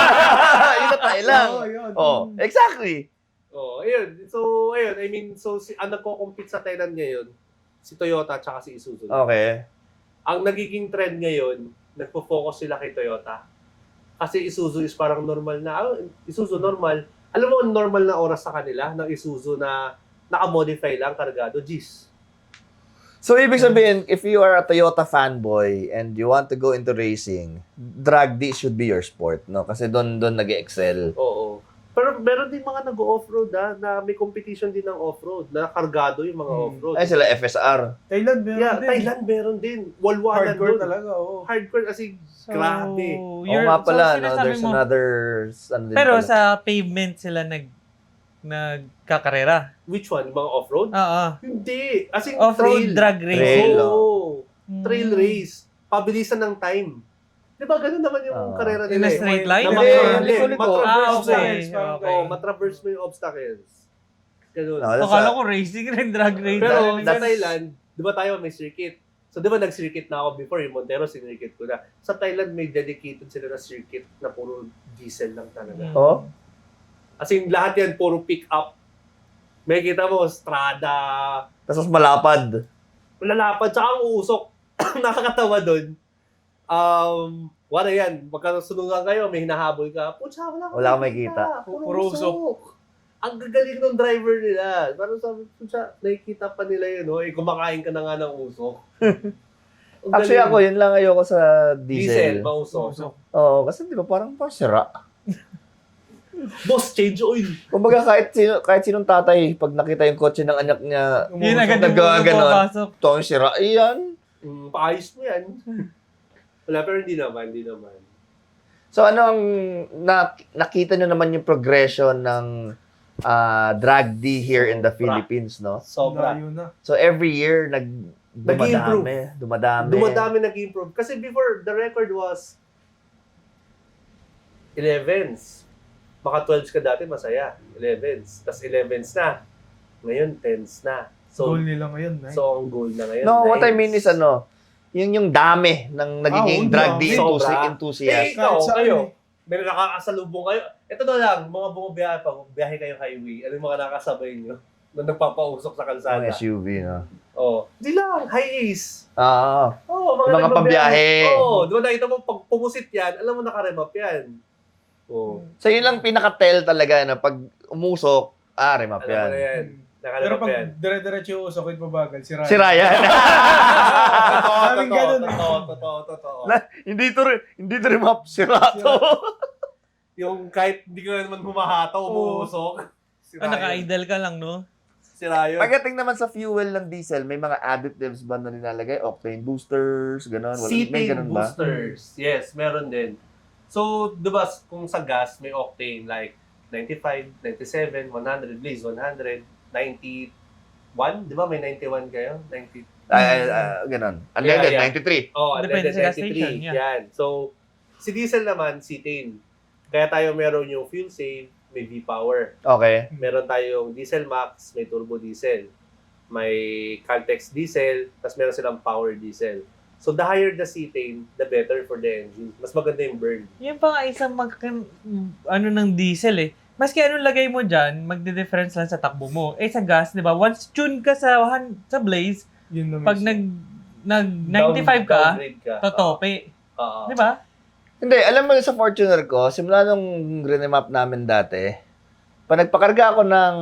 Yun na tayo lang. Oo, yun. Oh, exactly. Oh, ayun. So, ayun, I mean, so ang nagko-compete sa Thailand ngayon, si Toyota at saka si Isuzu. Okay. Ang nagiging trend ngayon, nagpo-focus sila kay Toyota. Kasi Isuzu is parang normal na, Isuzu normal. Alam mo, normal na oras sa kanila ng Isuzu na naka-modify lang, kargado, G's. So, ibig sabihin, if you are a Toyota fanboy and you want to go into racing, drag D should be your sport, no? Kasi doon nag-excel. Oo. Pero meron din mga nag-off-road na may competition din ng off-road, na kargado yung mga off-road. Ay, sila FSR. Thailand, meron Yeah, din. Thailand meron din. Walwalan Hardcore doon. talaga, oo. Hardcore kasi grabe. Oo nga pala, no? There's another... Ano din Pero pala. sa pavement sila nagkakarera. Which one? Mga off-road? Oo. Hindi. As in, Off-road drag race. Trail, Oo. Hmm. Trail race. Pabilisan ng time. Di ba ganun naman yung karera In nila a eh. straight line? Na Hindi, matraverse liko-liko. Ah, okay. Oh, matraverse mo yung obstacles. Ganun. No, that's Akala ko racing rin, drag race. Pero That's- sa Thailand, di ba tayo may circuit? So di ba nag-circuit na ako before, yung Montero sinircuit ko na. Sa Thailand may dedicated sila na circuit na puro diesel lang talaga. Oh? As in, lahat yan puro pick up. May kita mo, strada, Tapos malapad. lalapad, tsaka ang usok. Nakakatawa doon. Wala yan, magkasunungan kayo, may hinahabol ka. Pucha, Wala kang makikita. Puro usok. Ang gagaling ng driver nila. Parang sabi, pucha, nakikita pa nila yun, oh. Kumakain ka na nga ng usok. Ang Actually galing. ako, yun lang ayoko sa Diesel, diesel. mausok. Oo, kasi di ba parang sira. Boss, change oil. Kumbaga kahit sinong tatay, pag nakita yung kotse ng anak niya, Yun agad yung Nagaganon. pumapasok. ito ang sira, iyan. Paayos mo yan. Wala, pero hindi naman. So ano ang nakita nyo naman yung progression ng drag D here in the Sobra. Philippines, no? Sobra. Layo na. So every year Nag-i-improve. dumadami. Dumadami nag-improve. Kasi before, the record was 11s. Maka 12s ka dati, masaya. 11s. Tapos 11s na. Ngayon, 10s na. So, Goal nila ngayon, eh. so ang goal na ngayon, No, what I 9s. mean is yung dami ng nagiging Oo, drag D dami. Sobra. enthusiast. Ikaw, Kahit saan kayo. eh. May nakakasalubong kayo. Ito na lang, mga bumabiyahe pa, biyahe kayo highway. Ano yung mga nakasabay nyo? Na nagpapausok sa kalsada. Yung SUV, no? Oh. Di lang, high ace. Ah, Oh, Mga nagbabiyahe. pabiyahe. Oo, di ba nakita mo, pag pumusit yan, alam mo nakaremap yan. Oh. so yun lang pinaka-tell talaga na pag umusok, remap Alam mo na yan. yan. Pero Nakaremap pag yan. dire-diretso yung usok, ito mabagal. Si Ryan. Si Ryan. Daming ganun eh. Totoo. hindi to remap, sira to. Yung kahit hindi ka naman humahataw, umuusok. Si Ah, naka-idle ka lang, no? Si Ryan. Pagdating naman sa fuel ng diesel, may mga additives ba na nilalagay? Octane boosters, gano'n? May Seating ganun ba? boosters. Yes, meron din. So, di ba, kung sa gas, may octane like 95, 97, 100, please, 100, 91. Di ba, may 91 kayo? 90. Ganun. Yeah, Unleaded, yeah. 93. Oh, Depende unleaded sa gas station, 93. yeah. Yan. So, si diesel naman, cetane. Kaya tayo meron yung fuel save, may V-Power. Okay. Meron tayong diesel max, may turbo diesel. May Caltex diesel, tapos meron silang power diesel. So, the higher the cetane, the better for the engine. Mas maganda yung burn. Yung pa nga isang ng diesel eh. Maski anong lagay mo dyan, magde-difference lang sa takbo mo. Eh sa gas, di ba? Once tune ka sa blaze, Yun na pag mismo. nag 95 ka, Downgrade ka. totope. Oo. Di ba? Hindi, alam mo sa Fortuner ko, simula nung remap namin dati, pag nagpakarga ako ng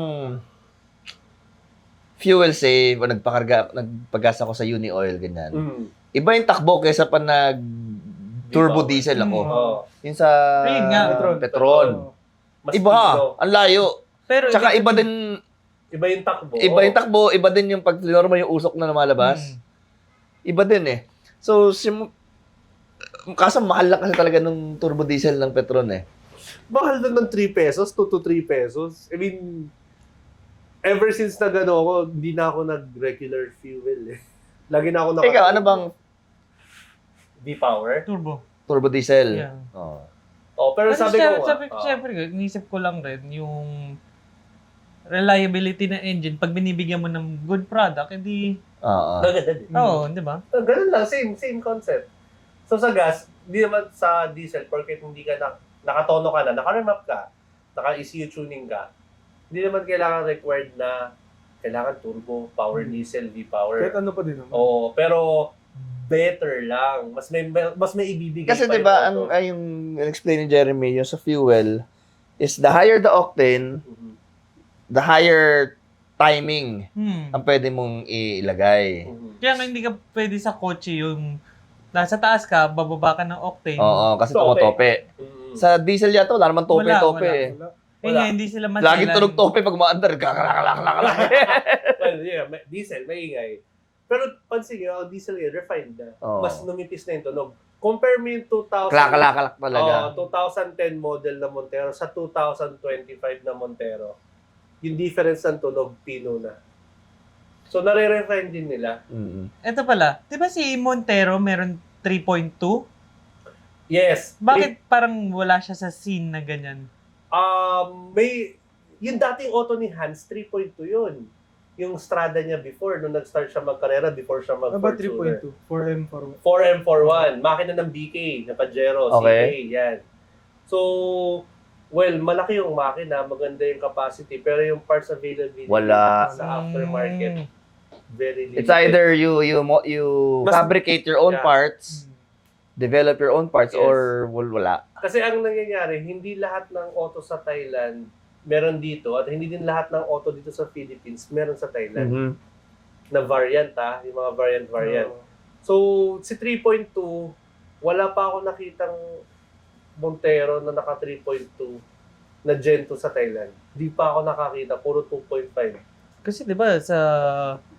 fuel save o nagpagas ako sa Uni Oil, ganyan. Mm. Iba yung takbo kaysa pa turbo V-Power. diesel ako. Oo. Yung sa Ayun nga. Petron. Mas Iba, piso. ang layo. Pero Tsaka iba din, Iba yung takbo. iba din yung pag normal yung usok na lumalabas. Iba din eh. So, kaso mahal lang kasi talaga nung turbo diesel ng Petron eh. Mahal na ng 3 pesos, 2 to 3 pesos. I mean, ever since na gano'n ako, hindi na ako nag-regular fuel eh. Lagi na ako Ikaw, ano bang V-Power? Turbo. turbo diesel? Yeah. Oh. Oh, pero sabi ko, Siyempre, inisip ko lang rin yung reliability ng engine. Pag binibigyan mo ng good product, hindi... Oo. maganda din. Oo, di ba? Ganun lang, same concept. So sa gas, hindi naman sa diesel, porque hindi ka nakatono ka na, naka-remap ka, naka-ECU tuning ka, hindi naman kailangan required na kailangan turbo, power diesel, V-Power. Kahit ano pa din naman. Oo, pero better lang. Mas may ibibigay Kasi pa 'di ba yung auto. yung explain ni Jeremy yung sa fuel is the higher the octane, Mhm. the higher timing Hmm. ang pwede mong ilagay. Mhm. Kaya nga hindi ka pwede sa kotse yung nasa taas ka, bababa ka ng octane. Oo, kasi Tope. tumotope. Mhm. Sa diesel yata wala naman tope-tope. Wala, Eh. Wala. Eh nga, hindi sila maselan. Laging tunog tope pag maandar, kakalakalakalakalak. Well, yeah, diesel, maingay. Pero pansin nyo, ang diesel yun, refined na. Oo. Mas numipis na yung tunog. Compare mo yung 2000, Kalakalakalak talaga. 2010 model na Montero sa 2025 na Montero. Yung difference ng tunog, pino na. So, nare-refine din nila. Mm. Ito pala, di ba si Montero meron 3.2? Yes. Bakit parang wala siya sa scene na ganyan? May, yung dating auto ni Hans, 3.2 yun. Yung Strada niya before, nung nag-start siya magkarera, before siya Ano ba mag-Fortuner. 3.2? 4M for 4M41, makina ng BK, na Pajero, Okay. CK, yan. So, well, malaki yung makina, maganda yung capacity, pero yung parts availability Wala. sa aftermarket, very limited. It's either you Mas- fabricate your own Yeah. parts, develop your own parts, Yes. or wala. Kasi ang nangyayari, hindi lahat ng auto sa Thailand meron dito, at hindi din lahat ng auto dito sa Philippines meron sa Thailand. Mhm. Na variant yung mga variant. So, si 3.2, wala pa ako nakitang Montero na naka 3.2 na Gen 2 sa Thailand. Di pa ako nakakita, puro 2.5. Kasi di ba sa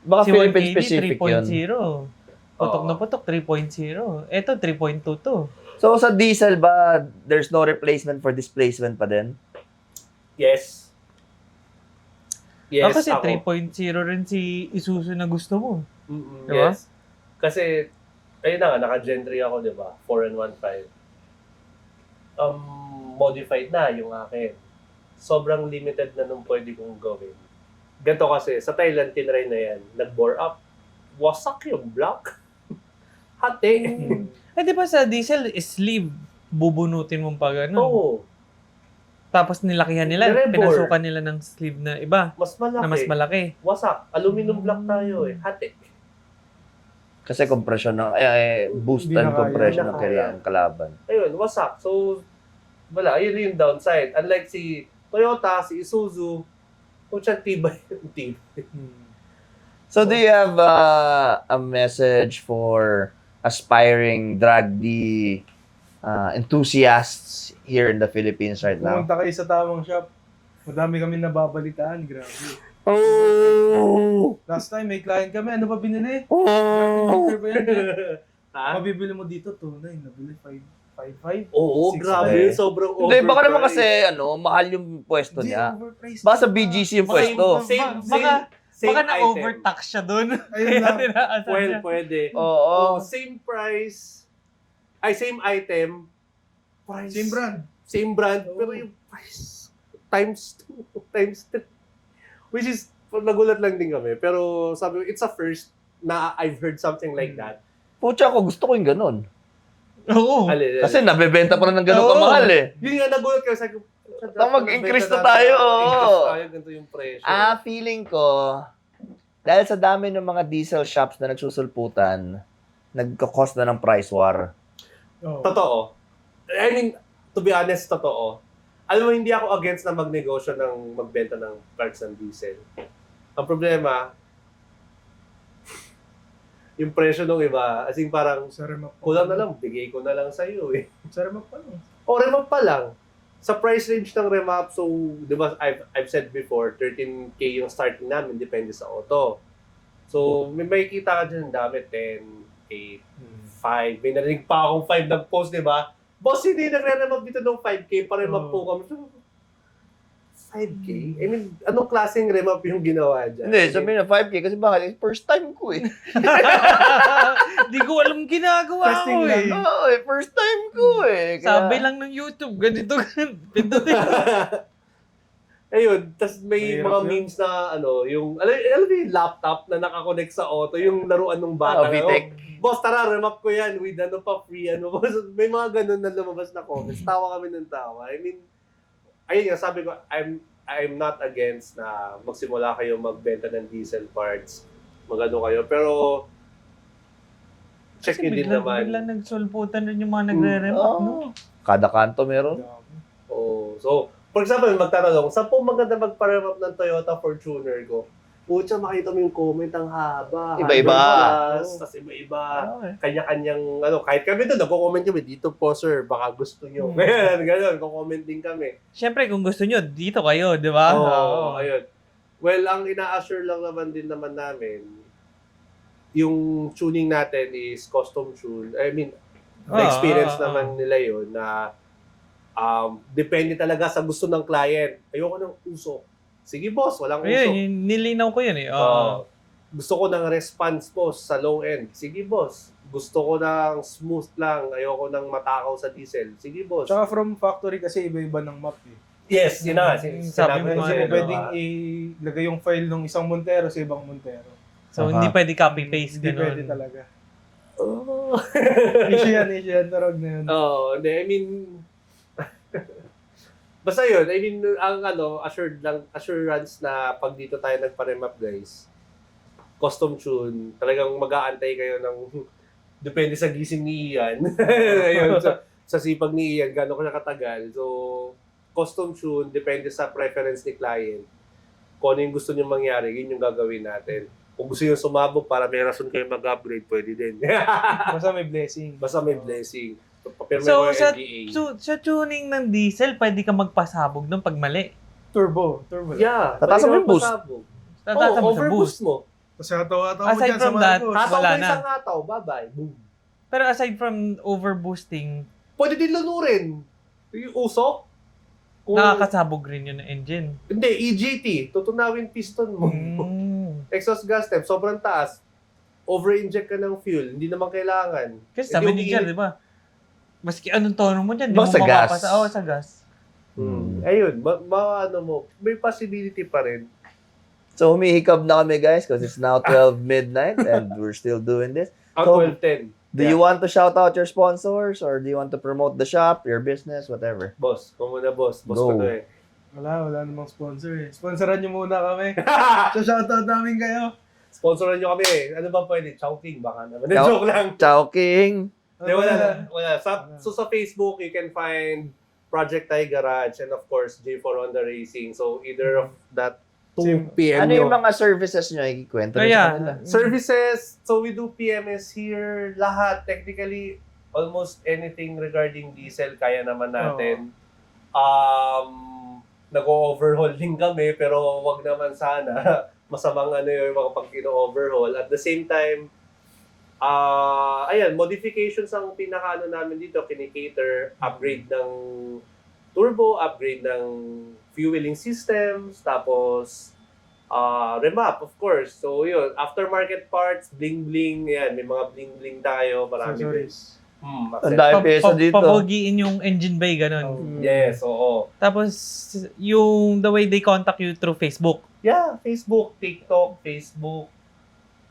Baka si Philippine 1KD specific yun. 3.0. Putok Oo. na putok, 3.0. Ito, 3.2 to. So sa diesel ba, there's no replacement for displacement pa din? Yes. Yes, Kasi ako. 3.0 rin si Isuzu na gusto mo. Mm-mm, Diba? yes. Kasi, ayun na nga, naka-Gen 3 ako, di ba? 4 and 1.5. Modified na yung akin. Sobrang limited na nung pwede kong gawin. Ganito kasi, sa Thailand, tinry na yan. Nag-bore up. Wasak yung block. Hati. Eh di ba sa diesel, sleeve, bubunutin mo pa gano'n. Oo. Tapos nilakihan nila, Direbor. pinasukan nila ng sleeve na iba, Mas malaki. na mas malaki. Wasak. Aluminum block tayo eh. Hati. Kasi compression ng boost Hindi and na kaya. compression Hindi ng na kailangan kalaban. Ayun, wasak. So, wala. Ayun yung downside. Unlike si Toyota, si Isuzu, kung siya tibay. So do you have a message for aspiring drag D enthusiasts here in the Philippines right now? Pumunta kayo sa tamang shop. Madami kami nababalitaan. Grabe. Oh! Last time, may client kami. Ano ba binili? Oh! Ba yan? Ha? Mabibili mo dito, tunay. Nabili 5.5. Oo, 6.5. grabe. Sobrang Hindi, baka naman overpriced. kasi mahal yung pwesto Hindi, niya. overpriced. Baka sa BGC yung pwesto. Baka Same na-overtax siya doon. Ayun lang. Well, pwede. Oo. Same price. Ay, same item. Price. Same brand. Same brand. Oo. Pero yung price, times 2, times 3. Which is, nagulat lang din kami. Pero sabi ko, it's a first na I've heard something like that. Pucha ko, gusto ko yung ganun. Oo. Kasi nabebenta pa na ng ganun Oo. kamahal eh. Yun nga, nagulat kami. Sabi ko, Mag-increase na natin, tayo, mag-increase oo. tayo, ganito yung presyo. Feeling ko, dahil sa dami ng mga diesel shops na nagsusulputan, nagkakos na ng price war. Oh. Totoo. I mean, to be honest, totoo. Alam mo, hindi ako against na magnegosyo ng magbenta ng parts ng diesel. Ang problema, yung presyo ng iba, as in parang, Sa remap pa. kulang na lang, bigay ko na lang sa iyo eh. Sa remap pa lang. O remap pa lang. Sa price range ng remap, so, di ba, I've said before, 13K yung starting namin, depende sa auto. So, may makikita ka dyan ng dami, 10, 8, 5. May narinig pa akong 5 nag-post, di ba? Boss, hindi nagre-remap dito ng 5K, pa-remap po kami. 5 5K? I mean, anong klaseng remap yung ginawa dyan? Hindi, sabihin na 5K kasi bakit? First time ko eh. Di ko alam ginagawa Testing ko lang. eh. Oo, first time ko eh. Sabi lang ng YouTube, ganito, pindutin. Ayun, tas may Mahirap mga yun. memes na yung, alam mo yung laptop na nakakonect sa auto, yung laruan ng bata. VTech. Boss, tara, remap ko yan with free, May mga ganun na lumabas na comments. Tawa kami ng tawa. I mean, ayun nga, sabi ko, I'm not against na magsimula kayo magbenta ng diesel parts. Magano kayo. Pero, check nyo din naman. Biglang nagsulputan rin yung mga nagre-remap, no? Kada kanto meron. Oh, so, for example, magtatanong, saan po maganda magpa-remap ng Toyota Fortuner ko? Pucha, makita mo yung comment ang haba. Iba-iba. 100+, tas iba-iba. Okay. Kanya-kanyang, kahit kami doon, nagko-comment kami, dito po sir, baka gusto nyo. Ganyan, nagko-comment din kami. Siyempre, kung gusto nyo, dito kayo, di ba? Oo, ayun. Well, ang ina-assure lang naman namin, yung tuning natin is custom tune. I mean, na-experience naman nila yun na depende talaga sa gusto ng client. Ayoko ng usok. Sige boss, walang usok. Ayun, nilinaw ko yun eh. Gusto ko ng response boss sa low end. Sige boss. Gusto ko ng smooth lang. Ayoko ng matakaw sa diesel. Sige boss. Tsaka from factory kasi iba-iba ng map eh. Yes, yun na. Sabi Sinabi mo ko nga Kasi sa'yo, yun, pwedeng diba? ilagay yung file ng isang Montero sa ibang Montero. So, hindi pwede copy-paste. Hindi ganun. pwede talaga. Oh. Issue yan, tarog na yun. Oo, hindi. I mean, basta yun. I mean, ang assurance na pag dito tayo nagpa-remap, guys, custom tune, talagang mag-aantay kayo ng, depende sa gising ni Ian. Ayun, sa sipag ni Ian, gano'n ko na katagal. So, custom tune, depende sa preference ni client. Kung ano yung gusto niyo mangyari, yun yung gagawin natin. Kung gusto niyo sumabog para may rason kayo mag-upgrade, pwede din. Basta may blessing. Basta may blessing. Pero may So, mga NDA. sa tuning ng diesel, pwede ka magpasabog nung pag mali. Turbo lang. Yeah. Tataas mo yung boost. Tataas mo sa overboost boost. mo. Kasi hatawa-hatawa mo Aside dyan sa from that, Marcos. Hataw Wala mo na. isang hataw, bye-bye. Boom. Pero aside from overboosting, Pwede din lunurin. Yung usok. Kung, nakakasabog rin yun ng engine. Hindi, EGT. Tutunawin piston mo. Exhaust gas temp, sobrang taas. Over-inject ka ng fuel. Hindi naman kailangan. Kasi sabi ni Jar, di ba? Maski anong tono mo dyan, di mo Sa gas. makapasa. Oo, sa gas. Ayun, may possibility pa rin. So, humihikab na kami, guys, because it's now 12 midnight and we're still doing this. Ang So, 12-10. Do you want to shout out your sponsors or do you want to promote the shop, your business, whatever? Boss, kung muna boss. Boss Go. ko to eh. Wala namang sponsor eh. Sponsoran nyo muna kami. So, shoutout namin kayo. Sponsoran nyo kami eh. Ano ba pwede? Chowking baka naman. Chow- Joke lang. Chowking! Hindi, wala. So sa Facebook, you can find Project Thai Garage and of course, J4 Honda Racing. So either of that 2 PM Ano yung nyo. mga services nyo? Ikikwento rin Kaya, sa kanila. Services, so we do PMS here. Lahat, technically, almost anything regarding diesel, kaya naman natin. Nag-overhaul din kami, pero wag naman sana. Masamang yung mga pag overhaul. At the same time, modifications ang pinaka namin dito, kinikater, upgrade ng turbo, upgrade ng fueling systems, tapos remap, of course. So, yun. Aftermarket parts, bling-bling. Yan, may mga bling-bling tayo. Marami din. Ang dami peso dito. Pabugiin yung engine bay, ganun. Yes, oo. Tapos, yung the way they contact you through Facebook. Yeah, Facebook, TikTok, Facebook.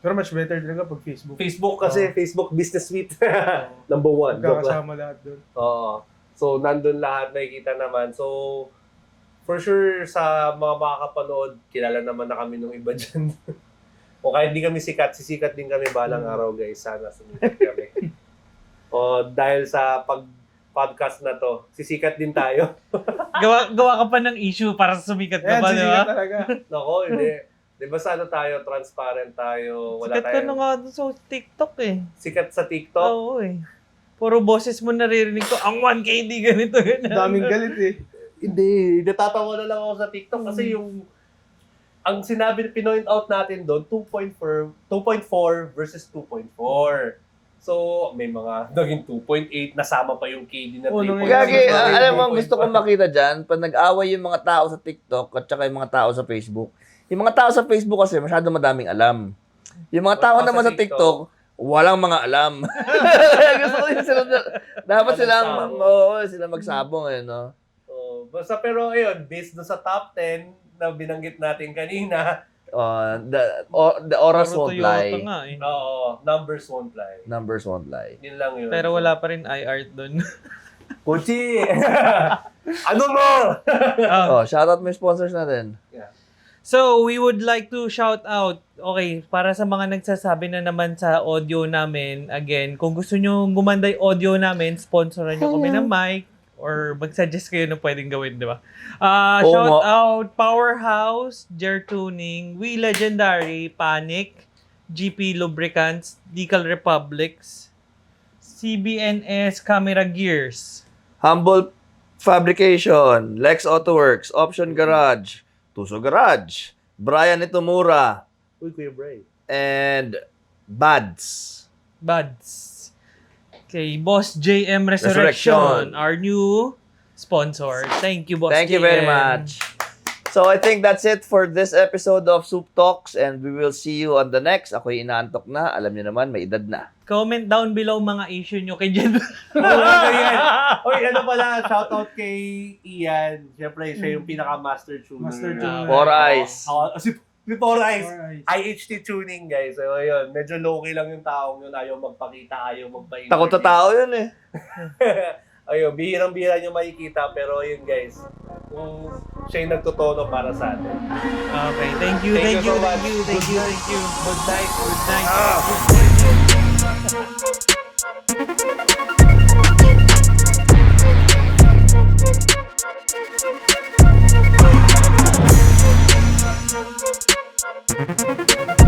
Pero much better talaga pag Facebook. Facebook kasi, Facebook Business Suite. Number 1. Magkakasama lahat doon. Oo. So, nandun lahat, nakikita naman. So, for sure, sa mga makakapanood, kilala naman na kami nung iba dyan. O kahit hindi kami sikat, sisikat din kami balang araw, guys. Sana sumikat kami. O dahil sa podcast na to, sisikat din tayo. Gawa ka pa ng issue para sumikat ka Ayan, pa, di ba? sisikat talaga. Nako, hindi. Di ba sana tayo, transparent tayo, wala Sikat ka na tayo. nga doon sa TikTok eh. Sikat sa TikTok. Oo eh. Puro boses mo naririnig ko, ang 1KD ganito. Daming galit eh. Hindi, natatawa na lang ako sa TikTok kasi yung ang sinabi, pinoint out natin doon, 2.4 versus 2.4. So, may mga naging 2.8, nasama pa yung KD na Oh, 3.6. Gagi, Ay, alam mo, ang gusto kong makita dyan, pag nag-away yung mga tao sa TikTok at saka yung mga tao sa Facebook, yung mga tao sa Facebook kasi masyado madaming alam. Yung mga tao Mga tao naman sa sa TikTok, walang mga alam. Gusto ko yung sila, dapat silang, oo, sila magsabong eh, no? So, basta pero ayun, based doon sa top 10 na binanggit natin kanina, The oras Puro won't Toyota lie. nga eh. oo, numbers won't lie. Numbers won't lie. Yun lang yun. Pero wala pa rin iArt doon. Kuchi! Ano mo? Oh, shoutout mo yung sponsors natin. So, we would like to shout out, okay, para sa mga nagsasabi na naman sa audio namin, again, kung gusto nyo gumanda yung audio namin, sponsoran nyo kami ng mic, or mag-suggest kayo na pwedeng gawin, di ba? Oo Shout nga. out, Powerhouse, Jer Tuning, We Legendary, Panic, GP Lubricants, Decal Republics, CBNS Camera Gears, Humble Fabrication, Lex Autoworks, Option Garage, Tuso Garage, Brian Itomura, Uy, Kuya Bray. and Bads. Buds. Okay, Boss JM Resurrection. Resurrection, our new sponsor. Thank you, Boss Thank you JM. very much. So I think that's it for this episode of Soup Talks and we will see you on the next. Ako'y inaantok na. Alam niyo naman, may edad na. Comment down below mga issue nyo kay Jen. Yan. Oy, ano pala, shoutout kay Ian. Siyempre, siya yung pinaka-master tuner. Master tuner. Four Eyes. Si Four Eyes. Alright. IHT tuning, guys. So, ayun. Medyo low-key lang yung taong yun. Ayaw magpakita, ayaw magpa-interview. Takot na tao yun eh. Ayun, bihirang-bihira nyo makikita. Pero ayun, guys. Kung siya yung nagtotono para sa atin. Okay, thank you. Thank you so much. Thank you. Good night. Good night. Thank you.